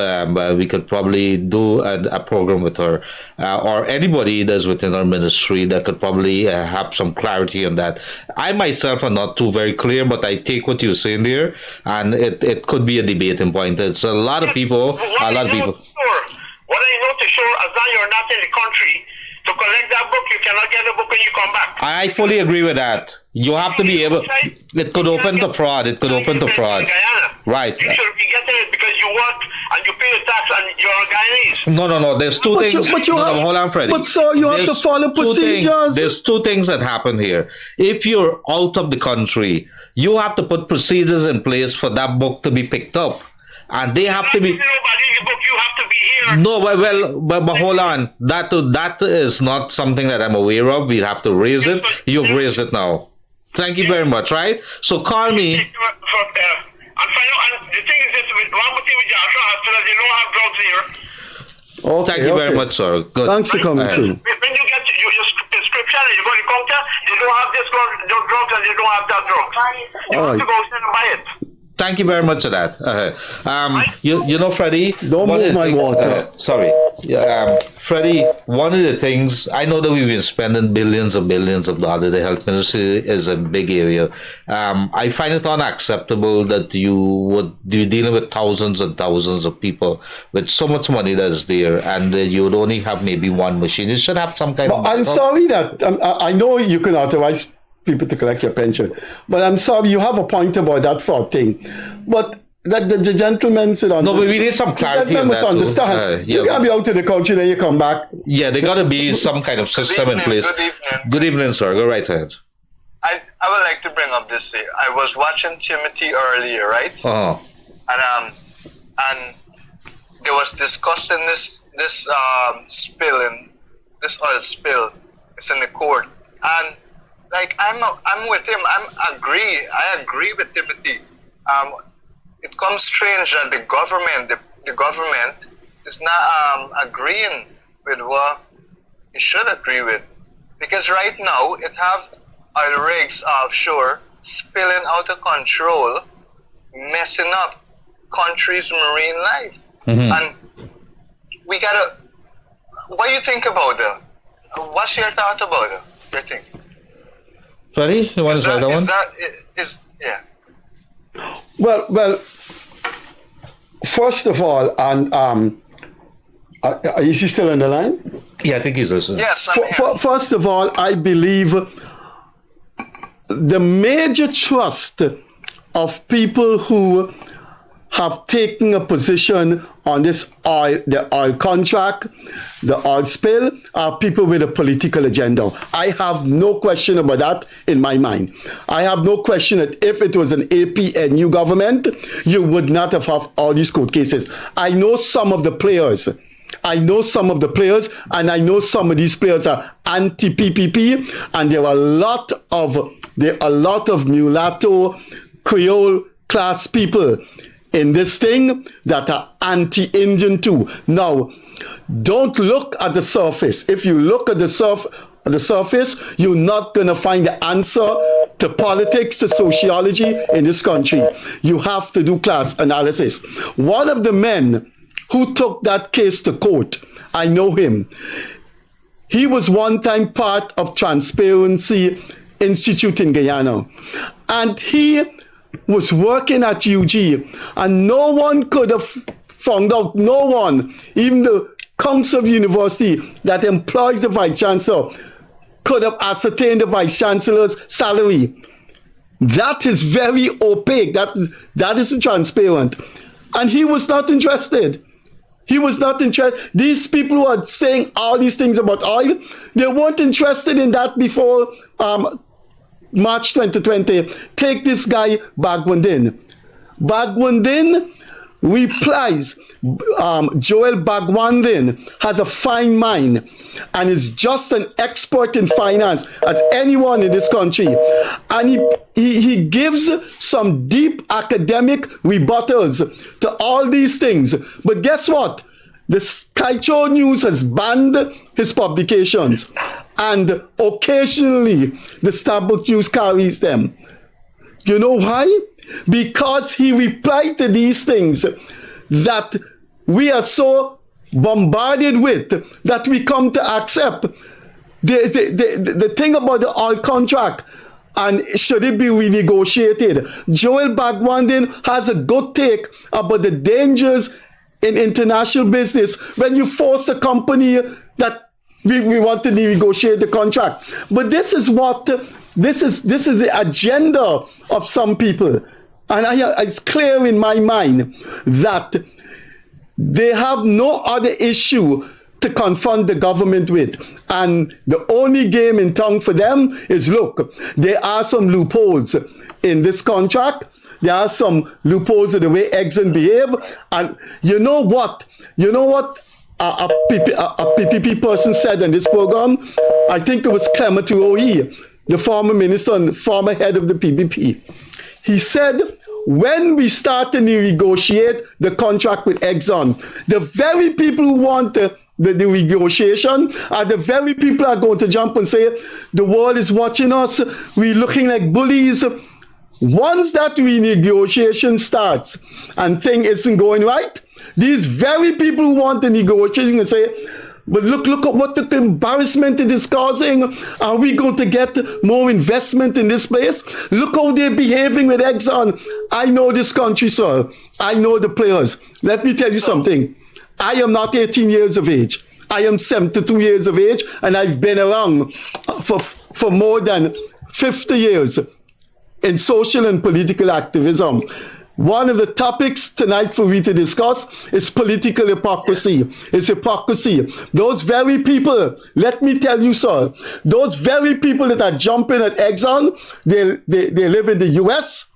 We could probably do a program with her, or anybody that's within our ministry that could probably have some clarity on that. I myself am not too very clear, but I take what you're saying there, and it could be a debating point. It's a lot of people. What I know to sure, as long you're not in the country, to collect that book, you cannot get the book when you come back. I fully agree with that. You have to be able. It could open to fraud. It could open to fraud. Right. You should be getting it because you work and you pay your tax and you're a Guyanese. No. There's two things. Hold on, Freddie. But so you have to follow procedures. There's two things that happen here. If you're out of the country, you have to put procedures in place for that book to be picked up. And they have to be. You have to be here. No, but hold on. That is not something that I'm aware of. We have to raise it. You've raised it now. Thank you very much. Right. So call me. And the thing is this: one more thing with Joshua Hospital, they don't have drugs here. Okay, thank you very much, sir. Good. Thanks for coming through. When you get your prescription and you go to the counter, they don't have this drugs and they don't have that drugs. You have to go and buy it. Thank you very much for that. You know, Freddie. Don't move my water. Sorry. Freddie, one of the things, I know that we've been spending billions of dollars. The health ministry is a big area. I find it unacceptable that you're dealing with thousands and thousands of people with so much money that is there, and you would only have maybe one machine. You should have some kind of. I'm sorry that I know you can authorize people to collect your pension, but I'm sorry, you have a point about that fraud thing, but that the gentleman should understand. No, but we need some clarity on that. Understand. You can't be out of the country, then you come back. Yeah, there got to be some kind of system in place. Good evening, sir. Go right ahead. I would like to bring up this. I was watching Timothy earlier, right? Oh. And there was discussing this spill in this oil spill. It's in the court, and like I'm with him. I agree with Timothy. It comes strange that the government is not agreeing with what it should agree with, because right now it have oil rigs offshore spilling out of control, messing up countries' marine life. Mm-hmm. And we gotta. What do you think about that? What's your thought about it? Your thing? Sorry, you want to say that one? Yeah. Well. First of all, and is he still on the line? Yeah, I think he's listening. Yes. First of all, I believe the major trust of people who have taken a position on the oil contract, the oil spill, are people with a political agenda. I have no question about that in my mind. I have no question that if it was an APNU government, you would not have all these court cases. I know some of the players. And I know some of these players are anti-PPP, and there are a lot of mulatto, Creole class people in this thing that are anti-Indian too. Now, don't look at the surface. If you look at the surface, you're not going to find the answer to politics, to sociology in this country. You have to do class analysis. One of the men who took that case to court, I know him. He was one time part of Transparency Institute in Guyana. And he was working at UG, and no one could have found out, no one, even the Council of University that employs the Vice Chancellor, could have ascertained the Vice Chancellor's salary. That is very opaque. That is transparent. And he was not interested. He was not interested. These people who are saying all these things about oil, they weren't interested in that before March 2020. Take this guy, Bagwandin. Bagwandin replies, Joel Bagwandin has a fine mind and is just an expert in finance as anyone in this country. And he gives some deep academic rebuttals to all these things. But guess what? The Kaicho News has banned his publications, and occasionally the Starbuck News carries them. You know why? Because he replied to these things that we are so bombarded with that we come to accept. The thing about the oil contract, and should it be renegotiated? Joel Bagwandin has a good take about the dangers in international business when you force a company that we want to negotiate the contract. But this is the agenda of some people. And it's clear in my mind that they have no other issue to confront the government with. And the only game in town for them is, look, there are some loopholes in this contract. There are some loopholes in the way Exxon behave. And you know what? A PPP person said in this program, I think it was Clement Roe, the former minister and former head of the PPP. He said, when we start to negotiate the contract with Exxon, the very people who want the negotiation are the very people who are going to jump and say, the world is watching us, we're looking like bullies. Once that renegotiation starts and thing isn't going right, these very people who want the negotiation and say, but look at what the embarrassment it is causing. Are we going to get more investment in this place? Look how they're behaving with Exxon. I know this country, sir. I know the players. Let me tell you something. I am not 18 years of age. I am 72 years of age, and I've been around for more than 50 years in social and political activism. One of the topics tonight for me to discuss is political hypocrisy. It's hypocrisy. Those very people, let me tell you, sir, those very people that are jumping at Exxon, they live in the US,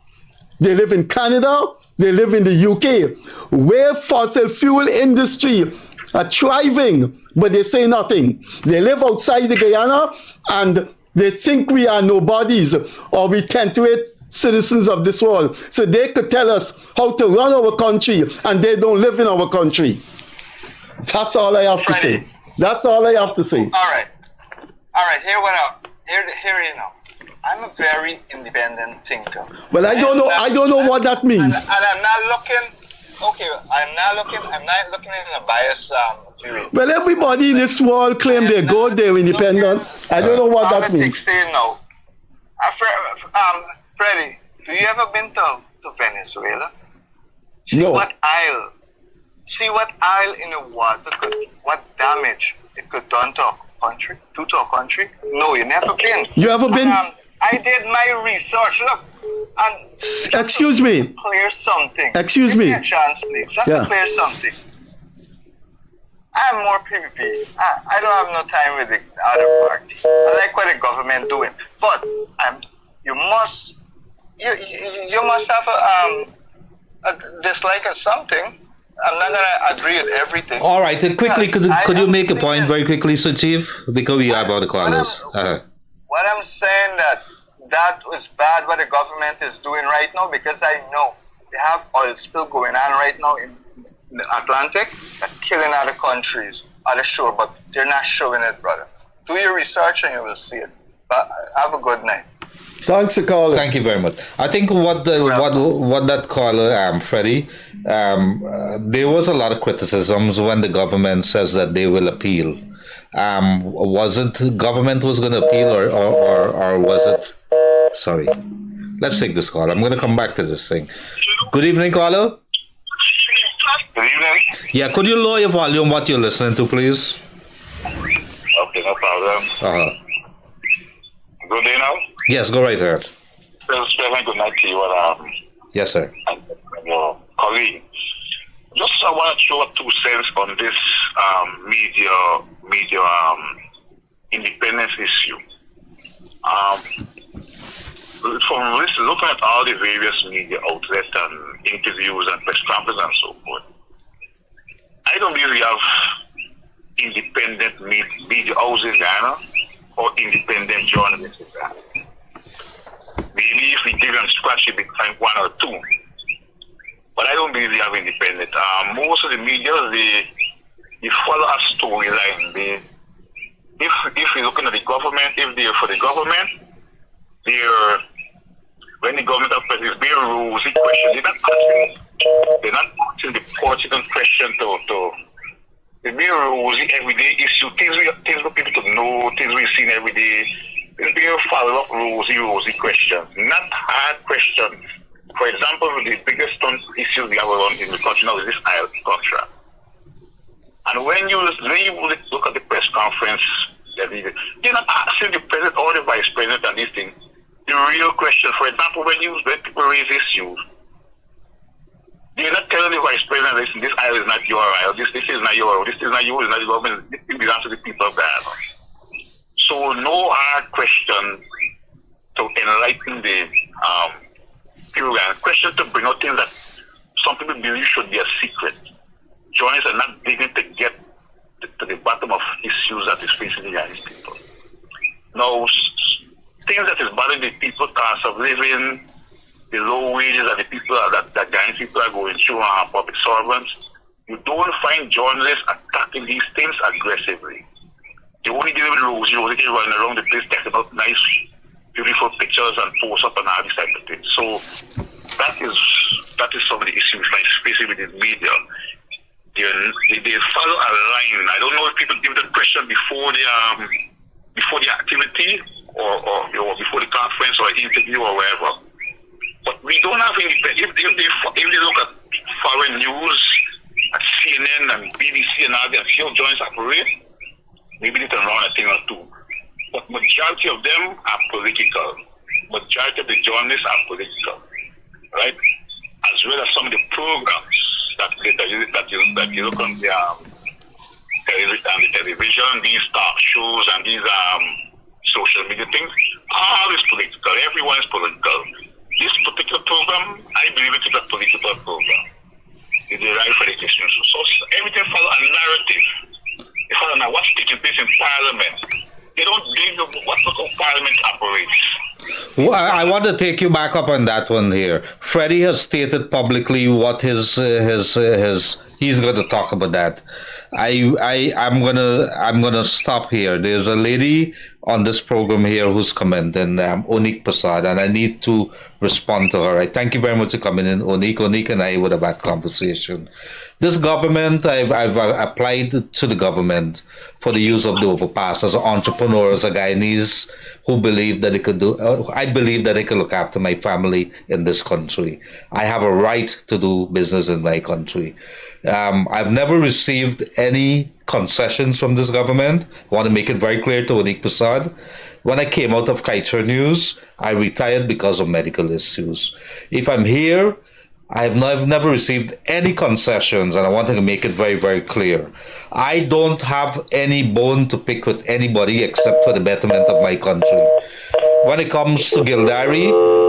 they live in Canada, they live in the UK, where fossil fuel industry are thriving, but they say nothing. They live outside the Guyana, and they think we are nobodies, or we tenterate citizens of this world, so they could tell us how to run our country, and they don't live in our country. That's all I have to say. That's all I have to say. All right. Here you know. I'm a very independent thinker. Well, I don't know what that means. And I'm not looking. Okay, I'm not looking in a biased view. Well, everybody in this world claim they're good, they're independent. I don't know what that means. No. Freddie, have you ever been to Venezuela? No. See what oil in the water what damage it could done to our country? No, you never been. You ever been? I did my research. Look, and Excuse me. clear something. Excuse Give me. a chance, please. Just Yeah. to clear something. I'm more PPP. I don't have no time with the other party. I like what the government doing, but you must have a dislike of something. I'm not gonna agree with everything. All right, and quickly, Because could you am make a seeing point very quickly, so Chief? Because we have other callers. What I'm saying that was bad what the government is doing right now, because I know they have oil spill going on right now in the Atlantic, that's killing other countries, other shore, but they're not showing it, brother. Do your research and you will see it. But have a good night. Thanks for calling. Thank you very much. I think what that caller, Freddie, there was a lot of criticisms when the government says that they will appeal. Was it government was going to appeal or was it? Sorry. Let's take this call. I'm going to come back to this thing. Good evening, caller. Good evening. Yeah, could you lower your volume what you're listening to, please? Okay, no problem. Good day now. Yes, go right ahead. Good night to you and Yes, sir. your colleague. Just I want to show 2 cents on this media independence issue. From looking at all the various media outlets and interviews and press conferences and so forth, I don't believe we have independent media houses in Ghana or independent journalists in Ghana. Maybe if we dig and scratch it, we find 1 or 2. But I don't believe we have independent. Most of the media, they follow a storyline. If you're looking at the government, if they're for the government, when the government is very rosy question, they're not asking the pertinent question to the very rosy everyday issue, things for people to know, things we've seen every day. It's very follow up rosy questions, not hard questions. For example, the biggest issue we have around in the country now is this oil contract. And when you look at the press conference, they're not asking the president or the vice president and these things the real question. For example, when people raise issues, they're not telling the vice president, listen, this oil is not your oil, this is not your oil, this is not yours, it's not the government, it belongs to the people of Ghana. So no hard question to enlighten the people, question to bring out things that some people believe should be a secret. Journalists are not digging to get to the bottom of issues that is facing the Guyanese people. Now, things that is bothering the people, cost of living, the low wages that the people that Guyanese people are going through, public servants, you don't find journalists attacking these things aggressively. They only deal with rosy, they running around the place, taking out nice, beautiful pictures and post up and all these type of things. So that is some of the issues like especially with the media. They follow a line. I don't know if people give the question before the activity or before the conference or interview or wherever. But we don't have any. If they look at foreign news, at CNN and BBC and all that, see how journalists operate, maybe they can run a thing or 2. But majority of them are political. Majority of the journalists are political, right? As well as some of the programs that you look on the television, these talk shows and these social media things, all is political. Everyone is political. This particular program, I believe it is a political program. It's derived from the Kissoon. So everything follows a narrative. They follow now what's taking place in Parliament. They don't believe what local Parliament operates. Well, I want to take you back up on that one here. Freddie has stated publicly what he's going to talk about that. I'm gonna stop here. There's a lady on this program here who's commenting, Onik Prasad, and I need to respond to her. I thank you very much for coming in, Onik. Onik and I would have had conversation. This government, I've applied to the government for the use of the overpass as an entrepreneur, as a Guyanese who believe that they could do. I believe that they can look after my family in this country. I have a right to do business in my country. I've never received any concessions from this government. I want to make it very clear to Onik Prasad. when I came out of Kaiser News, I retired because of medical issues. If I'm here, I've never received any concessions, and I want to make it very, very clear. I don't have any bone to pick with anybody except for the betterment of my country. When it comes to Gildarie,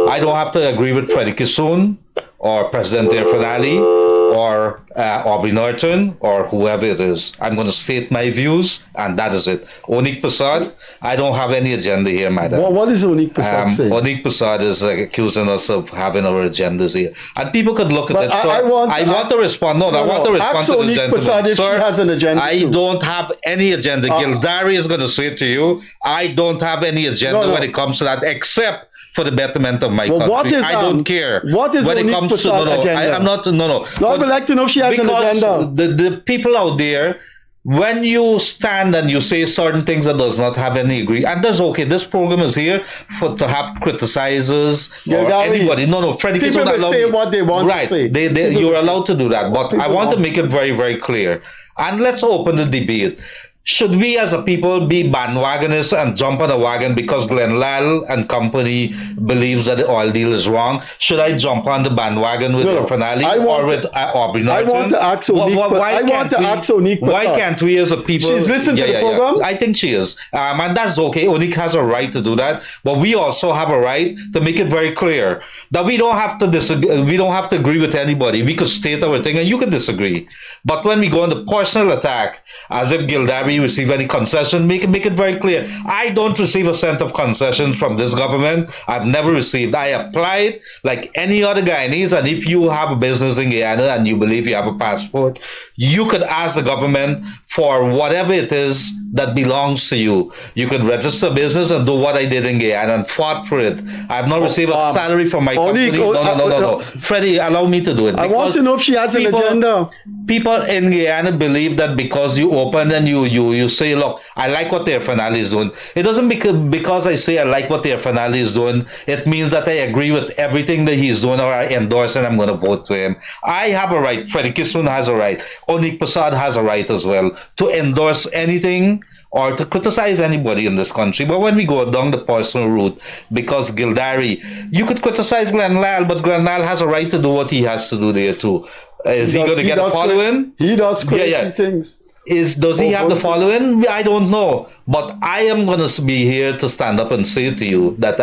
I don't have to agree with Freddie Kissoon or President Finale or Aubrey Norton or whoever it is. I'm going to state my views, and that is it. Onik Prasad, I don't have any agenda here, madam. What is Onik Prasad saying? Onik Prasad is accusing us of having our agendas here. And people could look at But it. So I want to respond. I want to respond to the Onik gentleman. Prasad if she has an agenda I too. don't have any agenda. Gildarie is going to say to you, I don't have any agenda when it comes to that, except for the betterment of my country. What is, I don't care. What is when it Onik comes to Prasad agenda? I'm not. No. I would like to know if she has an agenda. The people out there, when you stand and you say certain things that does not have any agree, and that's okay. This program is here to have criticizers or anybody. No, Freddie People will say what they want to say. You're allowed to do that, but I want to make it very, very clear. And let's open the debate. Should we as a people be bandwagonists and jump on a wagon because Glenn Lal and company believes that the oil deal is wrong? Should I jump on the bandwagon with Finale or with Aubrey Norton? I want to ask Onik. Why can't we as a people... She's listened to the program? I think she is. And that's okay. Onik has a right to do that. But we also have a right to make it very clear that we don't have to disagree. We don't have to agree with anybody. We could state our thing and you could disagree. But when we go into personal attack, as if Gildarie receive any concession, make it very clear. I don't receive a cent of concessions from this government. I've never received. I applied like any other Guyanese, and if you have a business in Guyana and you believe you have a passport, you could ask the government for whatever it is that belongs to you. You could register a business and do what I did in Guyana and fought for it. I've not received a salary from my company. No. Freddie, allow me to do it. I want to know if she has an agenda. People in Guyana believe that because you open and you say, look, I like what their finale is doing. It doesn't because I say I like what their finale is doing, it means that I agree with everything that he's doing or I endorse and I'm going to vote for him. I have a right. Freddie Kissoon has a right. Onik Prasad has a right as well to endorse anything or to criticize anybody in this country. But when we go down the personal route, because Gildarie, you could criticize Glenn Lal, but Glenn Lal has a right to do what he has to do there too. Is he going to get a following? He does crazy things. Does he have the following? I don't know. But I am going to be here to stand up and say to you that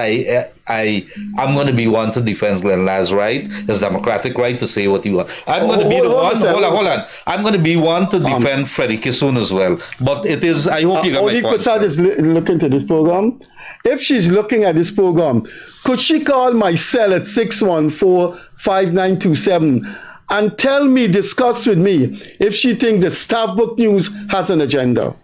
I'm going to be one to defend Glenn Lal's right, his democratic right to say what he wants. I'm going to be the one. Hold on. I'm going to be one to defend Freddie Kissoon as well. But it is, I hope you got my point. Onik Prasad is looking to this program. If she's looking at this program, could she call my cell at 614-5927 and discuss with me if she thinks the Staff Book News has an agenda?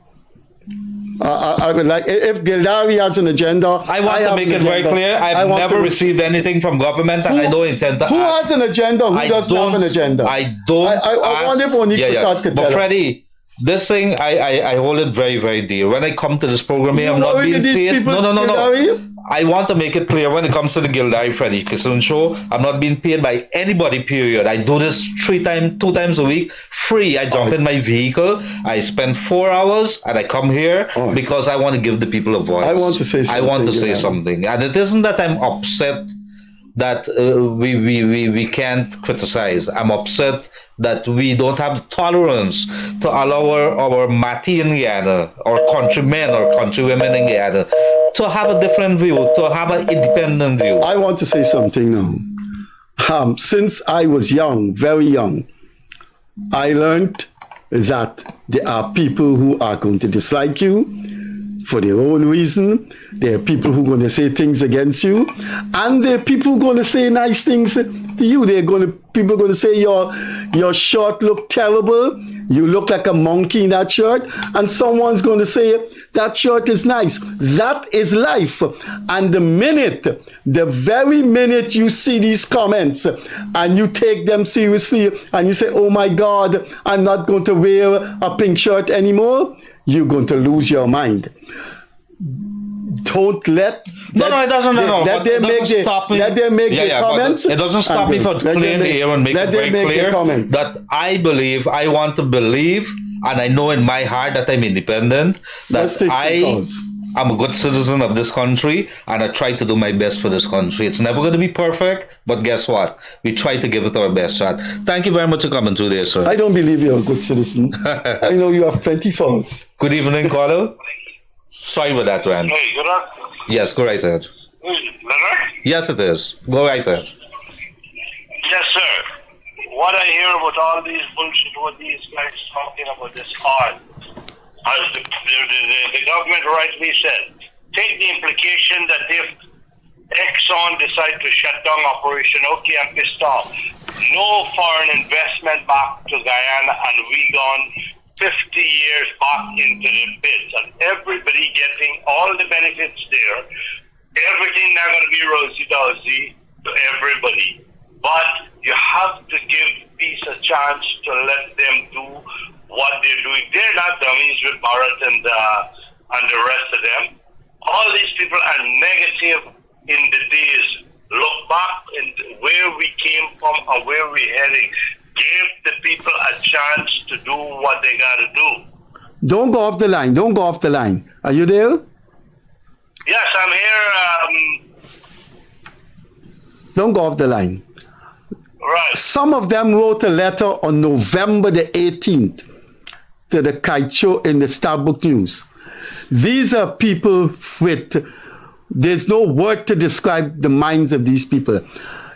I would like, if Gildarie has an agenda. I want to make it very clear. I've never received anything from government and I don't intend to. Who has an agenda? Who doesn't have an agenda? I don't. I wonder if Onik Prasad could tell. But Freddie, this thing, I hold it very, very dear. When I come to this program, I'm not being paid. No. I want to make it clear when it comes to the Gildarie Freddie Kissoon show, I'm not being paid by anybody, period. I do this 2 times a week, free. I jump in my vehicle, I spend 4 hours, and I come here because I want to give the people a voice. I want to say something. And it isn't that I'm upset that we can't criticize. I'm upset that we don't have the tolerance to allow our Mati in Guyana, or countrymen or countrywomen in Guyana, to have a different view, to have an independent view. I want to say something now. Since I was young, very young, I learned that there are people who are going to dislike you for their own reason. There are people who are going to say things against you, and there are people who are going to say nice things to you. People are going to say your shirt look terrible. You look like a monkey in that shirt, and someone's going to say that shirt is nice. That is life. And the very minute you see these comments and you take them seriously and you say, oh my God, I'm not going to wear a pink shirt anymore, you're going to lose your mind. Don't let it doesn't. Let them make their comments. It doesn't stop me from clearing the air and make it very clear that I want to believe, and I know in my heart that I'm independent. That I'm a good citizen of this country, and I try to do my best for this country. It's never going to be perfect, but guess what? We try to give it our best shot. Thank you very much for coming through there, sir. I don't believe you're a good citizen. I know you have plenty faults. Good evening, caller. Sorry about that, Rand. Hey, good luck. Yes, go right ahead. Leonard? Yes, it is. Go right ahead. Yes, sir. What I hear about all these bullshit, what these guys talking about this art, as the government rightly said, take the implication that if Exxon decide to shut down operation, okay, I'm pissed off. No foreign investment back to Guyana, and we gone 50 years back into the pits, and everybody getting all the benefits there. Everything now going to be rosy-dosy to everybody. But you have to give peace a chance to let them do what they're doing. They're not dummies with Bharat and the rest of them. All these people are negative in the days. Look back and where we came from and where we're heading. Give the people a chance to do what they got to do. Don't go off the line. Don't go off the line. Are you there? Yes, I'm here. Don't go off the line. Right. Some of them wrote a letter on November the 18th to the Kaicho in the Starbuck News. These are people with, there's no word to describe the minds of these people.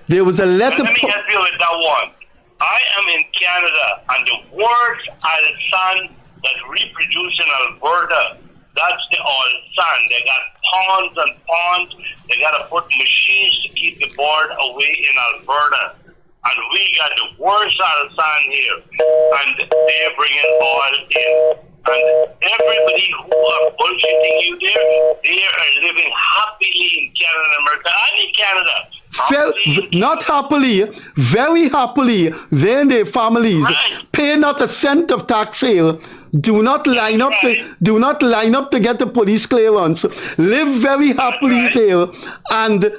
There was a letter. Let me help you with that one. I am in Canada, and the words Alsan that reproduce in Alberta, that's the Alsan. They got ponds and ponds. They got to put machines to keep the board away in Alberta. And we got the worst Alsan here. And they're bringing oil in. And everybody who are bullshitting you there, they are living happily in Canada and America. I'm in Canada. Not happily, very happily, they and their families pay not a cent of tax here. Do not line up to get the police clearance. Live very happily there, and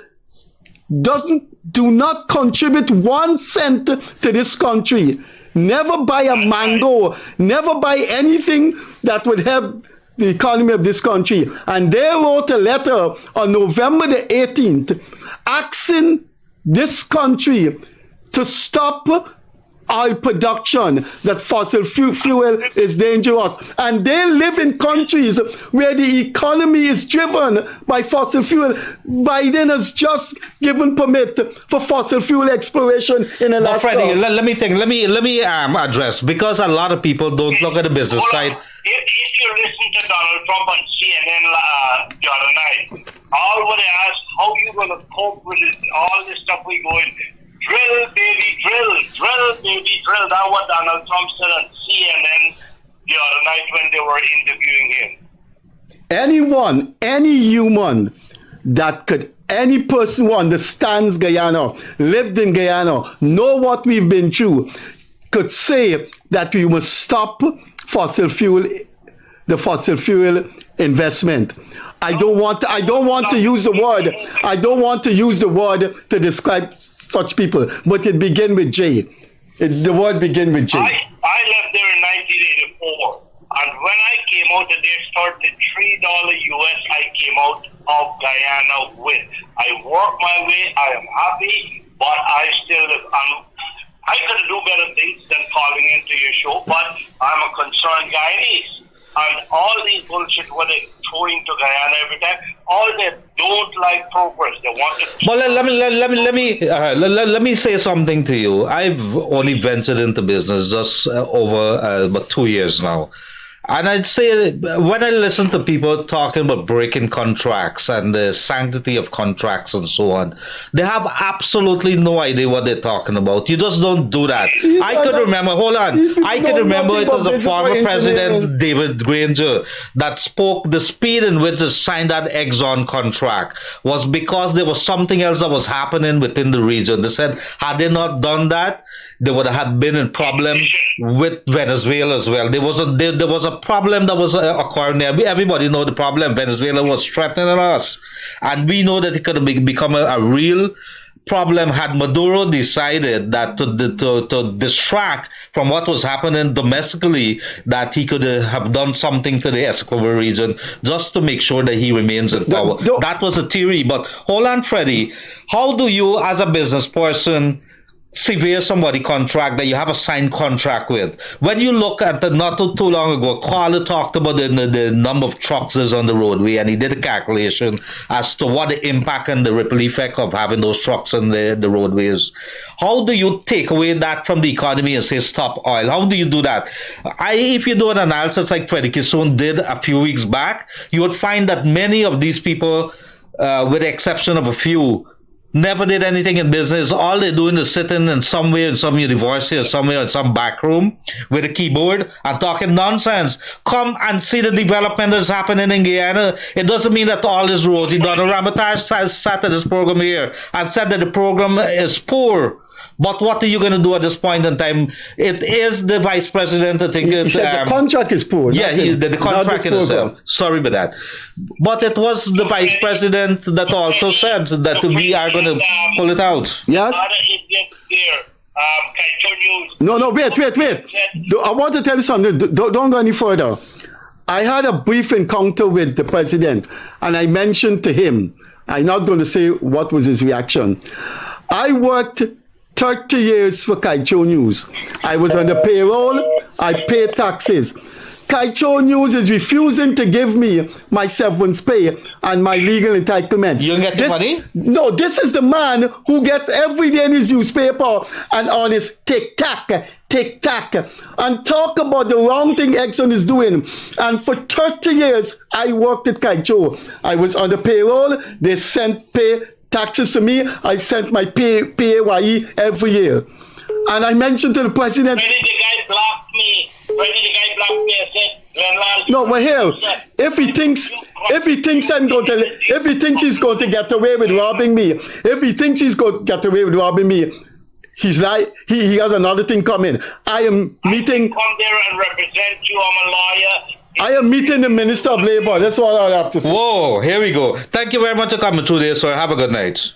do not contribute 1 cent to this country. Never buy a mango, never buy anything that would help the economy of this country. And they wrote a letter on November the 18th asking this country to stop oil production, that fossil fuel is dangerous. And they live in countries where the economy is driven by fossil fuel. Biden has just given permit for fossil fuel exploration in Alaska. Freddie, let me address, because a lot of people don't look at the business side. If you listen to Donald Trump on CNN the other night, all what they asked, how you going to cope with it, all this stuff we going, drill, baby, drill, baby, drill. That's what Donald Trump said on CNN the other night when they were interviewing him. Anyone, any human any person who understands Guyana, lived in Guyana, know what we've been through, could say that we must stop the fossil fuel investment. I don't want to use the word. I don't want to use the word to describe such people, but it begins with J. The word begins with J. I left there in 1984, and when I came out, they started $3 US. I came out of Guyana with. I worked my way. I am happy, but I still live. I could do better things than calling into your show, but I'm a concerned Guyanese. And all these bullshit what they throwing to Guyana every time, all they don't like progress. They want to. Well, let me say something to you. I've only ventured into business just over about 2 years now. And I'd say when I listen to people talking about breaking contracts and the sanctity of contracts and so on, they have absolutely no idea what they're talking about. You just don't do that. I could remember it was a former president, David Granger, that spoke. The speed in which they signed that Exxon contract was because there was something else that was happening within the region. They said, had they not done that, they would have been in problem with Venezuela as well. There was a problem that was occurring there. Everybody know the problem. Venezuela was threatening us, and we know that it could become a real problem had Maduro decided that to distract from what was happening domestically, that he could have done something to the Escobar region just to make sure that he remains in power. That was a theory. But hold on, Freddie. How do you, as a business person, severe somebody contract that you have a signed contract with? When you look at the not too long ago, Carla talked about the number of trucks that's on the roadway, and he did a calculation as to what the impact and the ripple effect of having those trucks on the roadways. How do you take away that from the economy and say stop oil? How do you do that? If you do an analysis like Freddie Kissoon did a few weeks back, you would find that many of these people, with the exception of a few, never did anything in business. All they're doing is sitting in somewhere in some university or somewhere in some back room with a keyboard and talking nonsense. Come and see the development that's happening in Guyana. It doesn't mean that all is rosy. Donald Ramatash sat at this program here and said that the program is poor. But what are you going to do at this point in time? It is the vice president, I think. He said the contract is poor. Yeah, the contract in itself. Sorry about that. But it was the vice president that also said that we are going to pull it out. Yes? No, wait. I want to tell you something. Don't go any further. I had a brief encounter with the president, and I mentioned to him, I'm not going to say what was his reaction. I worked 30 years for Kaicho News. I was on the payroll. I paid taxes. Kaicho News is refusing to give me my severance pay and my legal entitlement. You don't get the money? No, this is the man who gets every day in his newspaper and on his tic-tac, and talk about the wrong thing Exxon is doing. And for 30 years, I worked at Kaicho. I was on the payroll. They sent pay taxes to me. I sent my PAYE every year. And I mentioned to the president... Freddie, the guy blocked me. And said, no, but here, if he thinks he's going to get away with robbing me, he's like, he has another thing coming. I am meeting... come there and represent you. I'm a lawyer. I am meeting the Minister of Labour. That's all I have to say. Whoa, here we go. Thank you very much for coming through this, sir. Have a good night.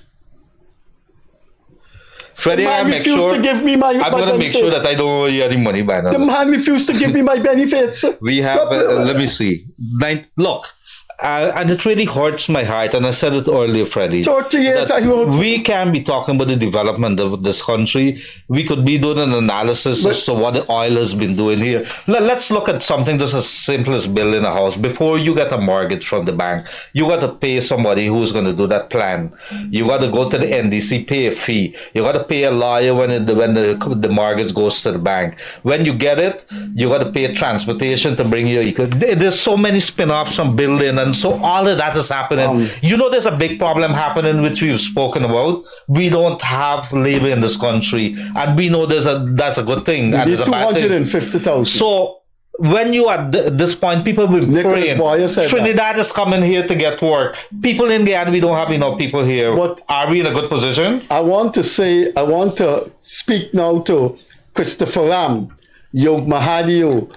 Freddie, I'm going to make sure that I don't owe you any money by now. The man refused to give me my benefits. We have, let me see. Look, and it really hurts my heart, and I said it earlier, Freddie. 30 years I worked. We can be talking about the development of this country. We could be doing an analysis as to what the oil has been doing here. Let's look at something just as simple as building a house. Before you get a mortgage from the bank, you got to pay somebody who's going to do that plan. You got to go to the NDC, pay a fee. You got to pay a lawyer when the mortgage goes to the bank. When you get it, you got to pay transportation to bring you. There's so many spin-offs from building, and so all of that is happening. There's a big problem happening, which we've spoken about. We don't have labor in this country, and we know that's a good thing. There's 250,000. So when you are at this point, people will be praying. Trinidad is coming here to get work. People in Guyana, we don't have enough people here. But are we in a good position? I want to speak now to Christopher Ram, Yog Mahadio,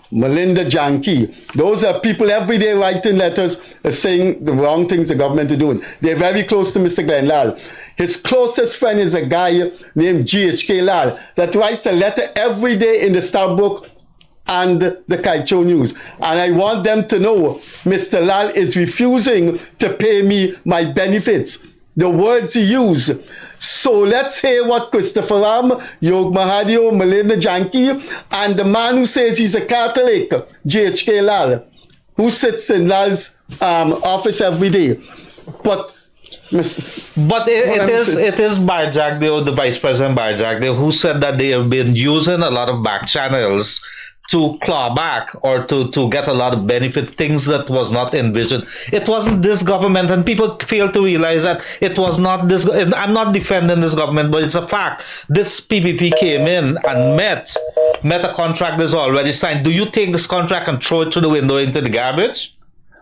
Melinda Janki. Those are people every day writing letters saying the wrong things the government are doing. They're very close to Mr. Glenn Lal. His closest friend is a guy named GHK Lal that writes a letter every day in the Starbuck and the Kaicho News. And I want them to know Mr. Lal is refusing to pay me my benefits. The words he used. So let's hear what Christopher Ram, Yog Mahadio, Melinda Janki, and the man who says he's a Catholic, GHK Lal, who sits in Lal's office every day. But it is Barjagdeo, the Vice President Barjagdeo, who said that they have been using a lot of back channels to claw back or to get a lot of benefit, things that was not envisioned. It wasn't this government, and people fail to realize that it was not this. I'm not defending this government, but it's a fact. This PPP came in and met a contract that's already signed. Do you take this contract and throw it through the window into the garbage?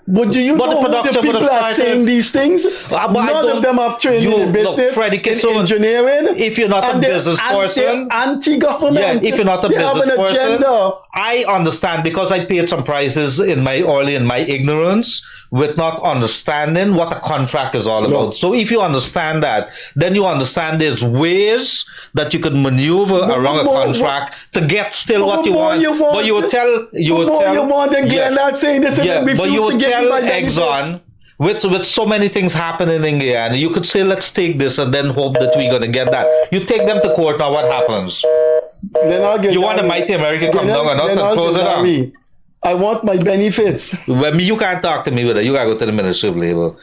But do you But the know who the production would have people are started. saying these things? But I None don't- of them have training you- in look, business, Freddie in Kissoon, engineering. if you're not a and they're business person- anti-government. Yeah, if you're not a they have business an person, agenda. I understand because I paid some prices in my ignorance with not understanding what a contract is all about. So if you understand that, then you understand there's ways that you could maneuver around a contract to get still what you want. But you would tell and Glenn not saying this and yeah, refuse but you to would give tell me my benefits. Exxon with so many things happening in Guyana, you could say let's take this and then hope that we're gonna get that. You take them to court now, what happens? You want a mighty America come down on us and close it down? I want my benefits. Well, you can't talk to me with that. You gotta go to the Ministry of Labor.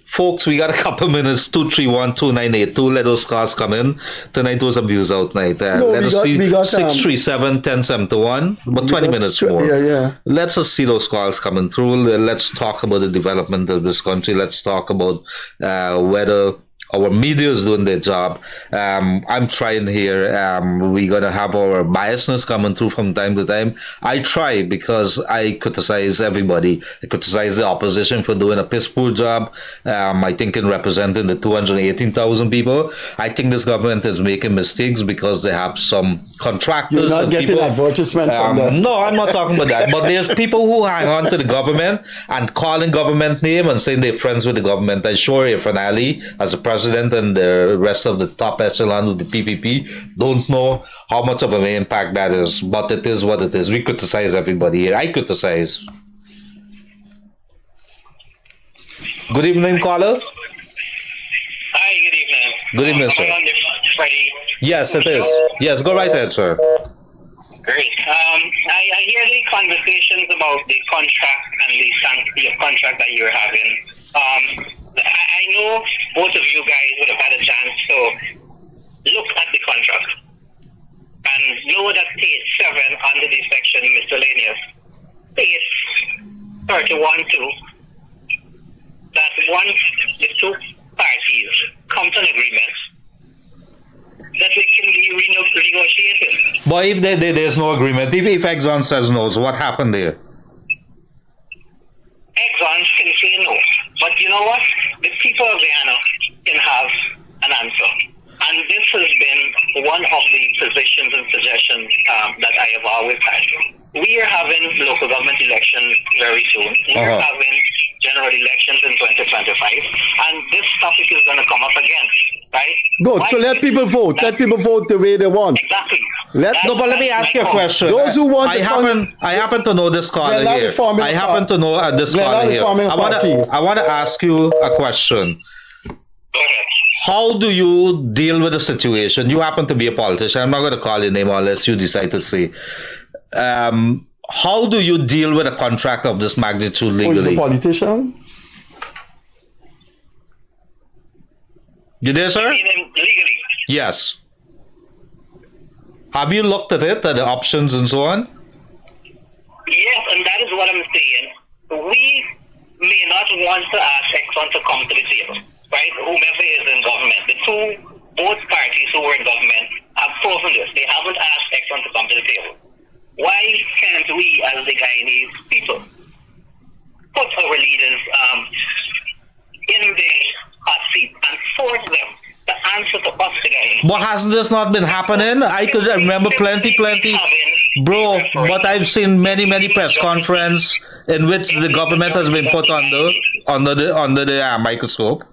Folks, we got a couple minutes. 231-2982. Let those calls come in. Tonight was a views out night. Let us see 637-1071. But 20 minutes more. Yeah. Let's just see those calls coming through. Let's talk about the development of this country. Let's talk about whether our media is doing their job. I'm trying here. We're going to have our biasness coming through from time to time. I try because I criticize everybody. I criticize the opposition for doing a piss poor job. I think in representing the 218,000 people. I think this government is making mistakes because they have some contractors. You're not and getting people, advertisement from them. No, I'm not talking about that. But there's people who hang on to the government and calling government name and saying they're friends with the government. I'm sure Irfan Ali, as a president, and the rest of the top echelon of the PPP don't know how much of an impact that is, but it is what it is. We criticize everybody here. I criticize. Good evening, caller. Hi, good evening. Good evening, sir. Am I on the Freddie? Yes, it is. Yes, go right ahead, sir. Great. I hear the conversations about the contract and the sanctity of contract that you're having. I know both of you guys would have had a chance to look at the contract and know that page 7 under the section miscellaneous, page 31.2, that once the two parties come to an agreement, that it can be renegotiated. But if there's no agreement, if Exxon says no, so what happened there? Exxon can say no. But you know what? The people of Guyana can have an answer. And this has been one of the positions and suggestions that I have always had. We are having local government elections very soon. We're having general elections in 2025. And this topic is going to come up again, right? Good. So let people vote. Let people vote the way they want. Exactly. Let me ask you a question. Those who want I happen to know this caller here. I happen to know this caller here. I want to ask you a question. How do you deal with the situation? You happen to be a politician. I'm not going to call your name unless you decide to say. How do you deal with a contract of this magnitude legally? Who is a politician? You there, sir? Legally? Yes. Have you looked at it, at the options and so on? Yes, and that is what I'm saying. We may not want to ask Exxon to come to the table, right? Whomever is in government. Both parties who were in government have proven this. They haven't asked Exxon to come to the table. Why can't we, as the Guyanese people, put our leaders in the hot seat and force them to answer to us, the Guyanese? But has this not been happening? I could remember plenty. Bro, but I've seen many press conferences in which the government has been put under the microscope.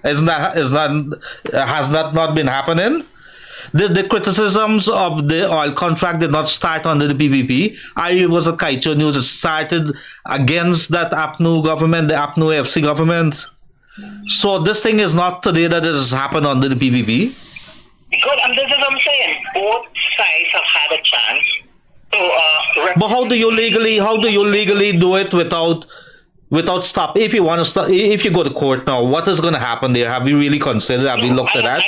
Has that not been happening? The criticisms of the oil contract did not start under the PPP. I was at Kaito News. It started against that APNU government, the APNU FC government. So this thing is not today that it has happened under the PPP. Good, and this is what I'm saying. Both sides have had a chance to. But how do you legally do it without stop? If you want to stop, if you go to court now, what is going to happen there? Have you really considered? Have you looked at that? I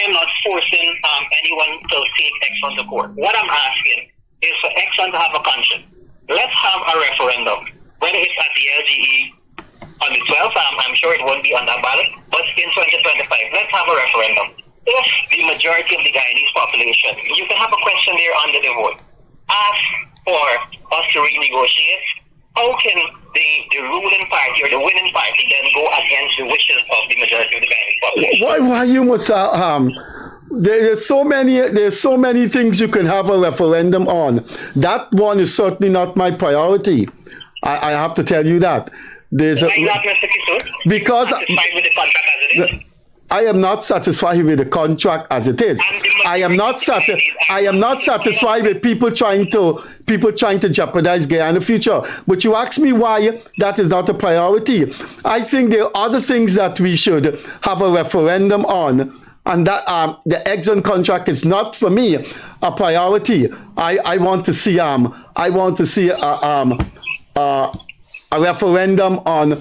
am not forcing anyone to take Exxon to court. What I'm asking is for Exxon to have a conscience. Let's have a referendum, whether it's at the LGE on the 12th. I'm sure it won't be on that ballot, but in 2025, let's have a referendum. If the majority of the Guyanese population, you can have a question there under the vote, ask for us to renegotiate. How can ruling party or the winning party then go against the wishes of the majority of the Guyanese population. Why you must there's so many things you can have a referendum on. That one is certainly not my priority. I have to tell you that. Why not, Mr. Kissoon? Because satisfied with the contract as it is? I am not satisfied with the contract as it is. I am not satisfied with people trying to jeopardize Guyana's future. But you ask me why that is not a priority. I think there are other things that we should have a referendum on, and that the Exxon contract is not for me a priority. I want to see a referendum on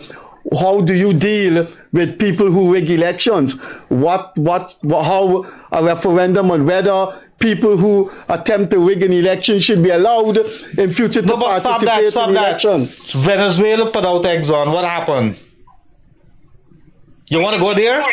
how do you deal with people who rig elections? How a referendum on whether people who attempt to rig an election should be allowed in future to participate in elections. Venezuela put out Exxon. What happened? You want to go there?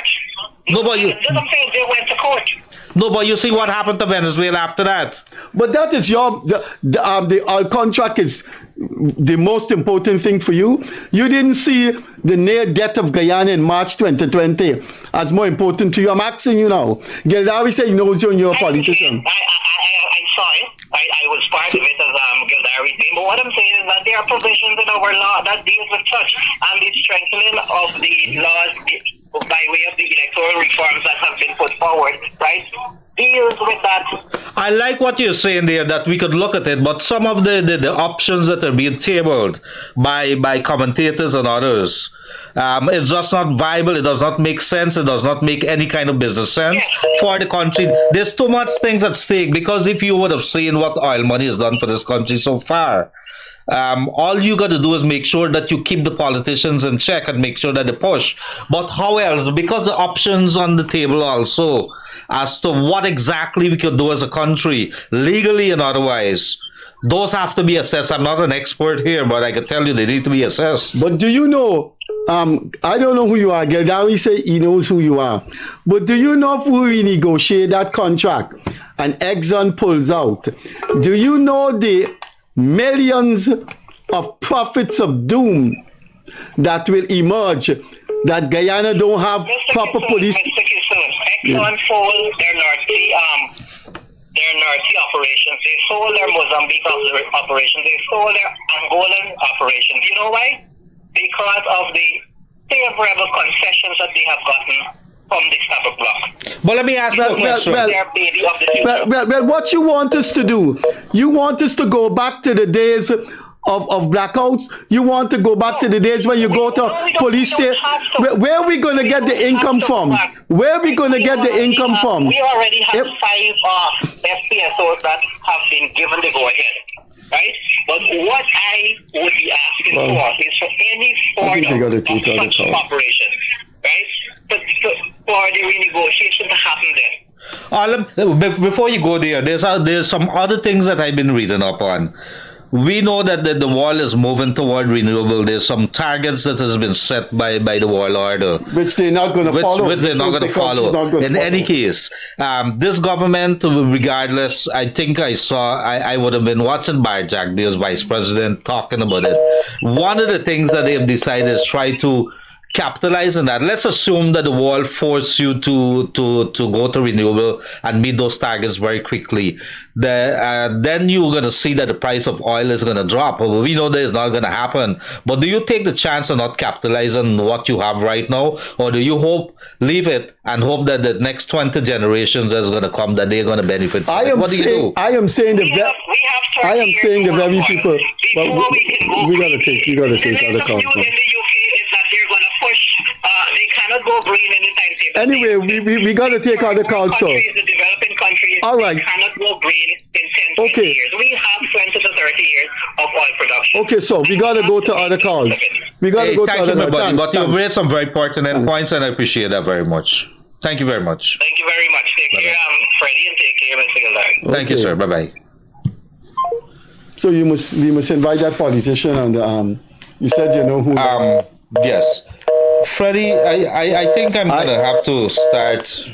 No, but you. They went to court. No, but you see what happened to Venezuela after that. But that is our contract is the most important thing for you. You didn't see the near death of Guyana in March 2020 as more important to you. I'm asking you now. Gildarie said he knows you and you're a politician. I saw it. I was part of it as Gildarie did. But what I'm saying is that there are provisions in our law that deals with such, and the strengthening of the laws by way of the electoral reforms that have been put forward, right, deals with that. I like what you're saying there, that we could look at it, but some of the options that are being tabled by commentators and others, it's just not viable. It does not make sense. It does not make any kind of business sense for the country. There's too much things at stake, because if you would have seen what oil money has done for this country so far, all you got to do is make sure that you keep the politicians in check and make sure that they push. But how else? Because the options on the table also as to what exactly we could do as a country, legally and otherwise, those have to be assessed. I'm not an expert here, but I can tell you they need to be assessed. But do you know, I don't know who you are. Gildarie say he knows who you are. But do you know if we renegotiate that contract and Exxon pulls out, do you know the millions of profits of doom that will emerge, that Guyana don't have proper police? Mr. Kissoon, Exxon sold their North Sea operations. They sold their Mozambique operations. They sold their Angolan operations. You know why? Because of the favorable concessions that they have gotten from the Starbuck block. But let me ask you a question. Well, what you want us to do? You want us to go back to the days of blackouts? You want to go back to the days where you go to police station? Where are we going to get the income from? Where are we going to get the income from? We already have 5 FPSOs that have been given the go-ahead, right? But what I would be asking for is for any form of such operation, right? For the renegotiation to happen there. Before you go there, there's some other things that I've been reading up on. We know that the world is moving toward renewable. There's some targets that has been set by the world order, which they're not going to follow. Which they're not going to follow. In any case, this government, regardless, I think I would have been watching Barjack, there's vice president, talking about it. One of the things that they have decided is try to capitalize on that. Let's assume that the world force you to go to renewable and meet those targets very quickly. Then you're going to see that the price of oil is going to drop. We know that it's not going to happen. But do you take the chance of not capitalize on what you have right now? Or do you leave it and hope that the next 20 generations that's going to come, that they're going to benefit from it? What do you do? I am saying the very people. Well, we got to take other counsel. They cannot go green in the timetable. Anyway, we got to take other counsel. The developing countries, all right, they cannot go green in 10, 20 years. We have 20 to 30 years of oil production. Okay, so we got to go to other calls. We got to go to other calls. Thank you, but you've raised some very pertinent points, and I appreciate that very much. Thank you very much. Thank you very much. Take care, Freddie, and take care, Mr. Gildarie. Thank you, sir. Bye-bye. So we must invite that politician, and you said you know who. Yes. Freddie, I think I'm going to have to start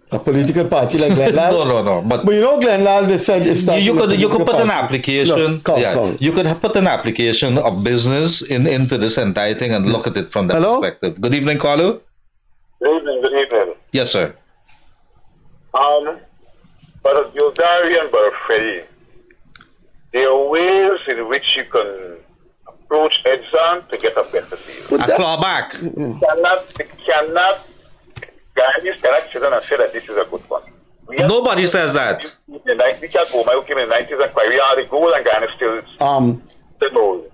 A political party like Glenlal? No. But you know, Glenlal, they said it's you could put an party. application. You could have put an application of business into this entire thing and look at it from that perspective. Good evening, caller. Good evening. Yes, sir. Brother Gildarie and Brother Freddie, there are ways in which you can approach Edson to get a better deal. A clawback. Guyanese cannot sit down and say that this is a good one. Nobody says that. We can't go. My came in the 90s and we are the goal and Guyana still the goal.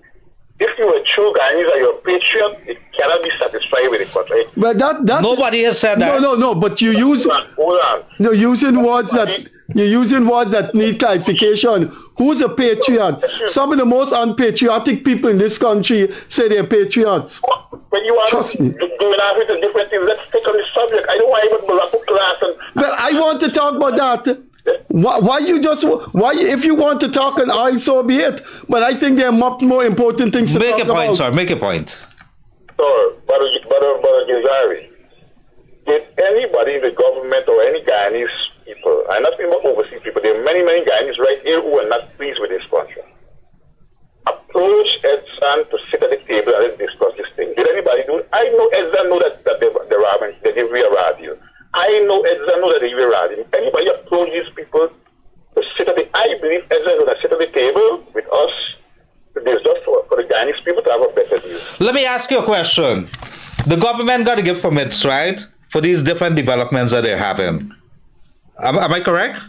If you are true Guyanese and you're a patriot, it cannot be satisfied with the country. But that nobody has said that. No. But you use hold on. No, using words that need clarification. Who's a patriot? Some of the most unpatriotic people in this country say they're patriots. When you are Trust me. doing everything different things, let's take on the subject. I don't want even to put class and. Well, I want to talk about that. Why if you want to talk on oil, so be it. But I think there are much more important things to talk about. Make a point, sir. Make a point. Sir, Brother Gildarie, did anybody in the government or any Guyanese people, I'm not talking about overseas people, there are many Guyanese right here who are not pleased with this country, approach Edson to sit at the table and discuss this thing? Did anybody do it? I know Edson know that they were radio. I know Edson know that they were radio. Anybody approach these people to sit at the, I believe Edson is going to sit at the table with us to discuss for the Guyanese people to have a better deal. Let me ask you a question. The government got to give permits, right, for these different developments that they're having. Am I correct?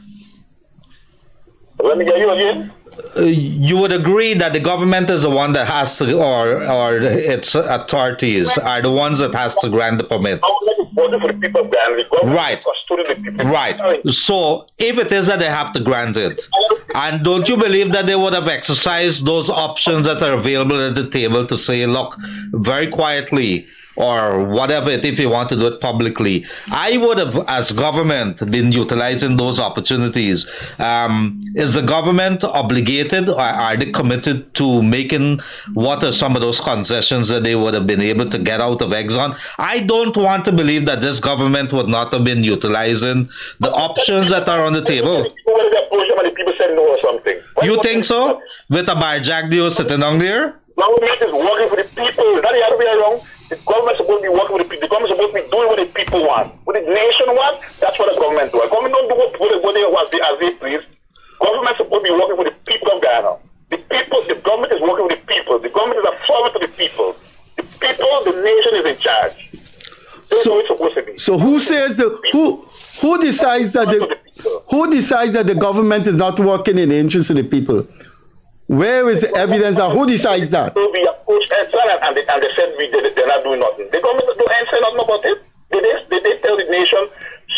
Let me get you again. You would agree that the government is the one that has to, or its authorities are the ones that has to grant the permit. Right. So if it is that they have to grant it, and don't you believe that they would have exercised those options that are available at the table to say, look, very quietly, or whatever it, if you want to do it publicly, I would have, as government, been utilizing those opportunities. Is the government obligated, or are they committed to making what are some of those concessions that they would have been able to get out of Exxon? I don't want to believe that this government would not have been utilizing the options that are on the table. You think so? With a barjack deal sitting down there? Government is working for the people. Not the other way around. The government is supposed to be working with the people. The government is supposed to be doing what the people want. What the nation wants, that's what the government does. The government don't do what they want as they please. Government is supposed to be working for the people of Ghana. The government is working with the people. The government is a servant to the people. The people, the nation is in charge. That's what it's supposed to be. So who says who decides that the government is not working in the interest of the people? Where is the evidence that who decides that? So we approached Edson and they said they're not doing nothing. The government don't say nothing about it. They tell the nation.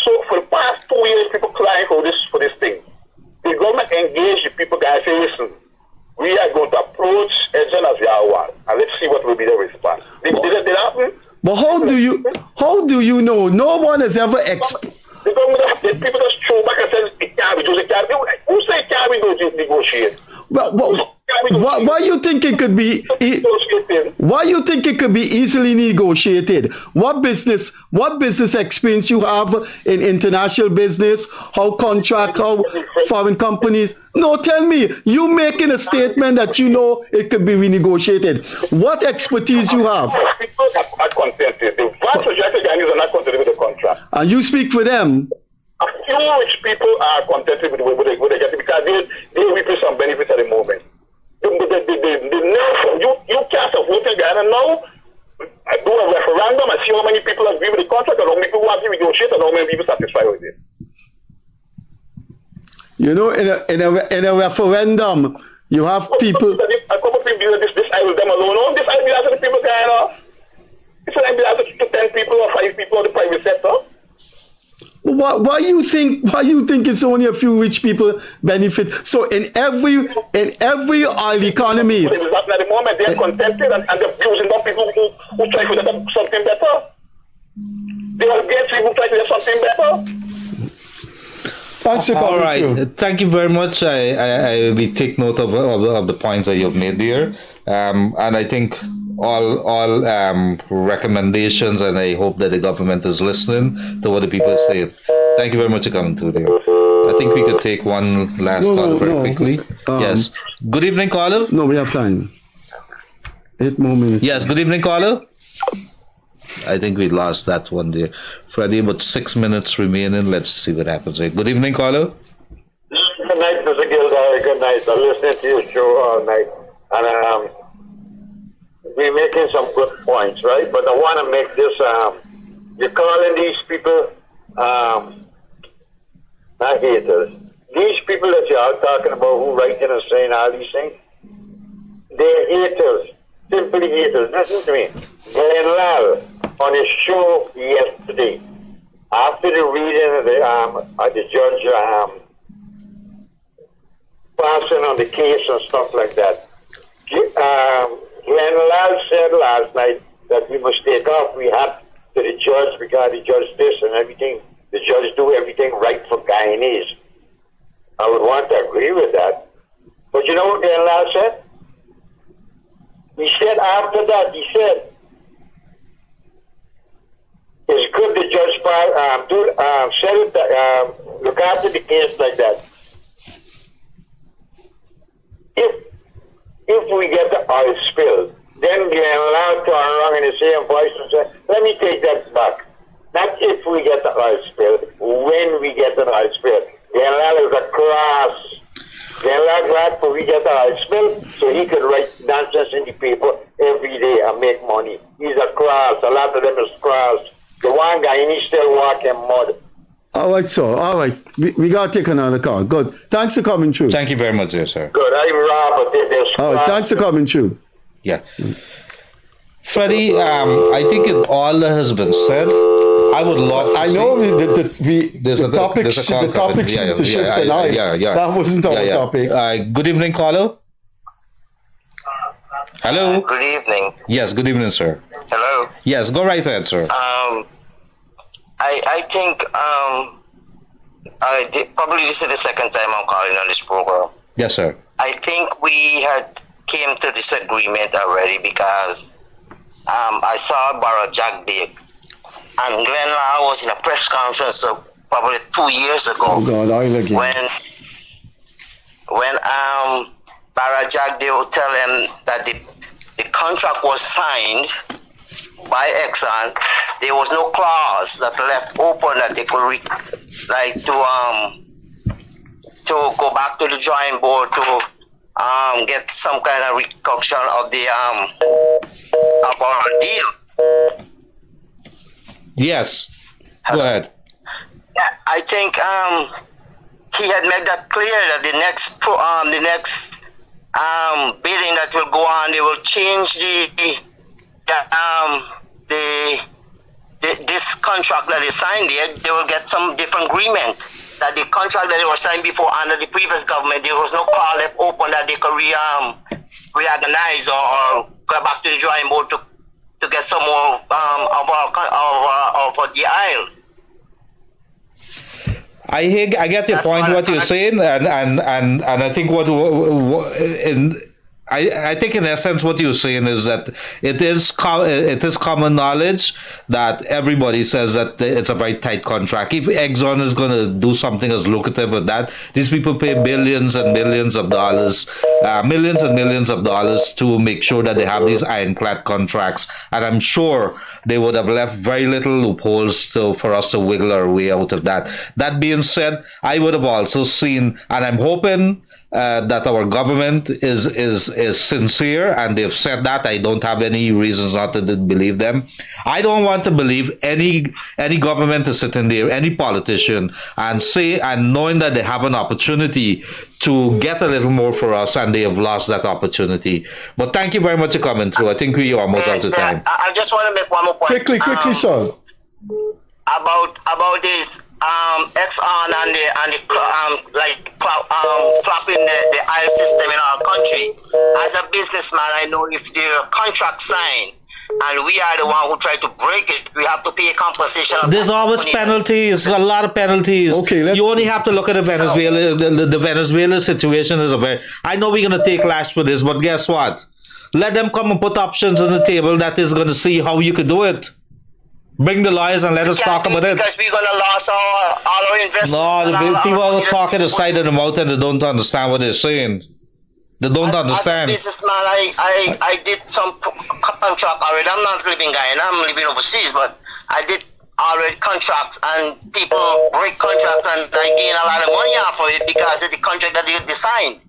So for the past 2 years, people crying for this thing. The government engaged the people and say, listen, we are going to approach Edson as we are one, and let's see what will be the response. Did that happen? But how do you know? No one has ever the government, the people just throw back and say it can't be just it can't be. Who say it can't be negotiate? Well, why you think it could be? Why you think it could be easily negotiated? What business experience you have in international business? How foreign companies? No, tell me. You making a statement that you know it could be renegotiated. What expertise you have? People are contented. The vast majority of Ghanaians are not contented with the contract. And you speak for them. A few rich people are contented with what they get because they reap some benefits at the moment. You cast a vote in Ghana now, do a referendum and see how many people agree with the contract and how many people want to negotiate and how many people satisfied with it. You know, in a referendum, you have people. A couple of people this I will them alone. No, this I belongs to the people Ghana. This I belongs to 10 people or 5 people in the private sector. Why you think it's only a few rich people benefit? So in every oil economy, at the moment they're contented and they're abusing those people who try to get something better. They are against people who try to get something better. Thanks for all right, thank you very much. I will take note of the points that you've made there, and I think all recommendations, and I hope that the government is listening to what the people say. Thank you very much for coming through there. I think we could take one last call very quickly. Yes. Good evening, caller. No, we have time. 8 more minutes. Yes, good evening, caller. I think we lost that one there. Freddie, but 6 minutes remaining. Let's see what happens. Good evening, caller. Good night, Mr. Gildarie. Good night. I'm listening to your show all night. And we're making some good points, right? But I want to make this, you're calling these people, not haters. These people that you are talking about who writing and saying all these things, they're haters. Simply haters. Listen to me. Glenn Lal, on his show yesterday, after the reading of the judge passing on the case and stuff like that, Glenn Lal said last night that we must take off. We have to the judge because the judge this and everything. The judge do everything right for Guyanese. I would want to agree with that. But you know what Glenn Lal said? He said after that, he said, it's good the judge said it, look after the case like that. If we get the oil spill, then Glenn Lal turn around in the same voice and say, let me take that back. Not if we get the oil spill, when we get the oil spill. Glenn Lal is a cross. Glenn Lal glad for we get the oil spill so he could write nonsense in the paper every day and make money. He's a cross. A lot of them is cross. The one guy, and he's still walking mud. All right, sir. All right. We got to take another call. Good. Thanks for coming through. Thank you very much, dear sir. Good. I'm Robert. All right. Thanks for coming through. Yeah. Freddie, I think all that has been said. I would love to the topic to shift tonight. That wasn't our topic. Good evening, caller. Hello. Good evening. Yes, good evening, sir. Hello. Yes, go right ahead, sir. I think probably this is the second time I'm calling on this program. Yes, sir. I think we had came to this agreement already because I saw Barra Jagdeo and Glenn Lal was in a press conference probably 2 years ago. Oh God, oil again. When Barra Jagdeo tell him that the contract was signed by Exxon, there was no clause that left open that they could to go back to the drawing board to get some kind of reduction of the of our deal. Yes. Go ahead. Yeah, I think he had made that clear that the next bidding that will go on, they will change this contract that they signed there. They will get some different agreement. That the contract that they were signed before under the previous government, there was no call left open that they could reorganize or go back to the drawing board to get some more of the aisle. I get your point. What you're saying, and I think I think in essence what you're saying is that it is common knowledge that everybody says that it's a very tight contract. If Exxon is going to do something as lucrative as that, these people pay billions and millions of dollars, millions and millions of dollars to make sure that they have these ironclad contracts. And I'm sure they would have left very little loopholes for us to wiggle our way out of that. That being said, I would have also seen, and I'm hoping that our government is sincere, and they've said that. I don't have any reasons not to believe them. I don't want to believe any government is sitting there, any politician, and knowing that they have an opportunity to get a little more for us, and they have lost that opportunity. But thank you very much for coming through. I think we are almost out of time. I just want to make one more point. Quickly, sir. About this Exxon and the flapping the oil system in our country. As a businessman, I know if the contract signed and we are the one who try to break it, we have to pay a compensation. There's always penalties, a lot of penalties. Okay, you only have to look at the Venezuela. The Venezuela situation is I know we're going to take lash for this, but guess what? Let them come and put options on the table that is going to see how you could do it. Bring the lawyers and let us talk about it. Because we're gonna lose all our investments. No, the people are talking the side of the mouth and they don't understand what they're saying. They don't understand. As a businessman, I did some contract already. I'm not living in Guyana, I'm living overseas, but I did already contracts, and people break contracts, and I gain a lot of money off of it because of the contract that they signed.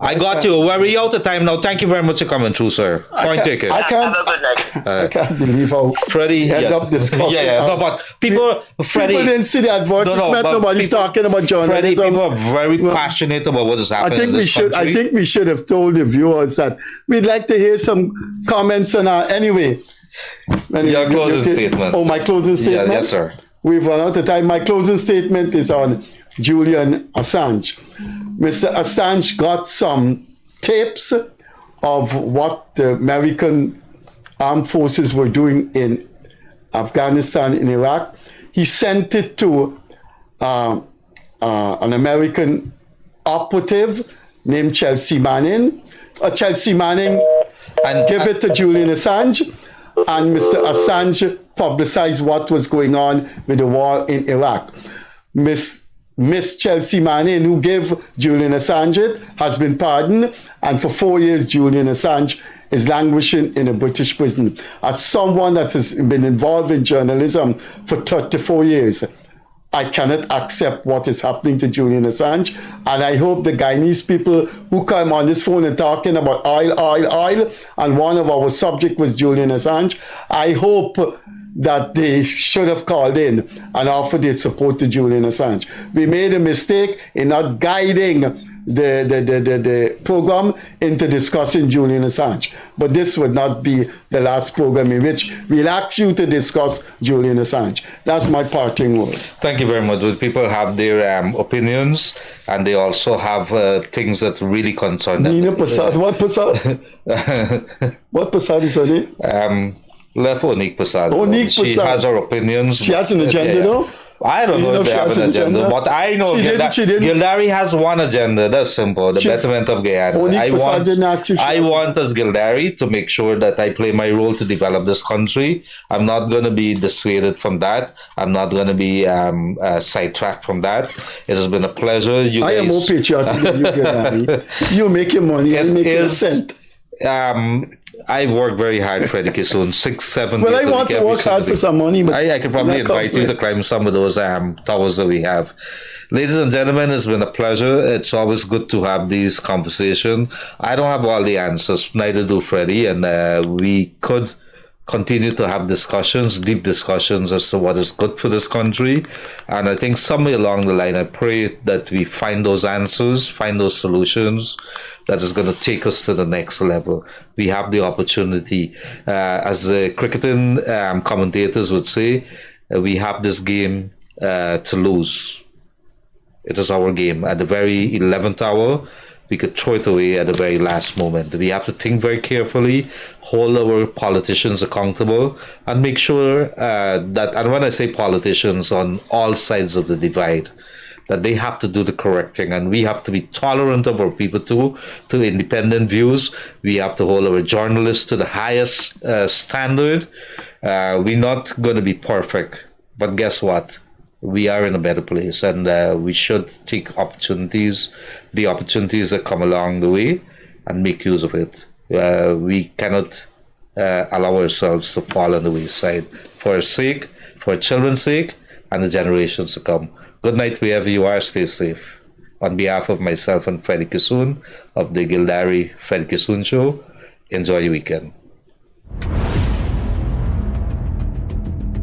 I got you. Well, we're out of time now. Thank you very much for coming through, sir. Point taken. Have a good night. I can't believe how Freddie end up discussing. no, but Freddie, people didn't see the advertisement. Nobody's talking about journalism. Freddie, people are very passionate about what is happening. I think we should have told the viewers that we'd like to hear some comments on our anyway. Your closing statement. Oh, my closing statement. Yes, sir. We've run out of time. My closing statement is on Julian Assange. Mr. Assange got some tapes of what the American armed forces were doing in Afghanistan and Iraq. He sent it to an American operative named Chelsea Manning. Chelsea Manning and give it to Julian Assange. And Mr. Assange publicized what was going on with the war in Iraq. Miss Chelsea Manning, who gave Julian Assange it, has been pardoned, and for 4 years Julian Assange is languishing in a British prison. As someone that has been involved in journalism for 34 years, I cannot accept what is happening to Julian Assange, and I hope the Guyanese people who come on this phone and talking about oil, and one of our subject was Julian Assange, I hope that they should have called in and offered their support to Julian Assange. We made a mistake in not guiding the program into discussing Julian Assange. But this would not be the last program in which we'll ask you to discuss Julian Assange. That's my parting word. Thank you very much. People have their opinions, and they also have things that really concern them. Nina Prasad, what Prasad? What Prasad is her name? Left Onik Prasad. She Prasad. has her opinions. She has an agenda, though? I don't know if they have an agenda, but I know Gildarie has one agenda. That's simple: the betterment of Guyana. I want as Gildarie to make sure that I play my role to develop this country. I'm not going to be dissuaded from that. I'm not going to be sidetracked from that. It has been a pleasure. I am more patriotic than you, Gildarie. You make your money. I make your cent. I work very hard, Freddie Kissoon, 6-7 Well, days I want to work hard for some money, but I could probably invite you to climb some of those towers that we have. Ladies and gentlemen, it's been a pleasure. It's always good to have these conversations. I don't have all the answers, neither do Freddie, and we could continue to have discussions, deep discussions as to what is good for this country. And I think somewhere along the line, I pray that we find those answers, find those solutions that is going to take us to the next level. We have the opportunity. As the cricketing commentators would say, we have this game to lose. It is our game. At the very 11th hour, we could throw it away at the very last moment. We have to think very carefully, hold our politicians accountable, and make sure that, and when I say politicians on all sides of the divide, that they have to do the correct thing, and we have to be tolerant of our people too, to independent views. We have to hold our journalists to the highest standard. We're not going to be perfect, but guess what? We are in a better place, and we should take opportunities, the opportunities that come along the way, and make use of it. We cannot allow ourselves to fall on the wayside for our sake, for our children's sake, and the generations to come. Good night, wherever you are. Stay safe. On behalf of myself and Freddie Kissoon of the Gildarie Freddie Kissoon Show, enjoy your weekend.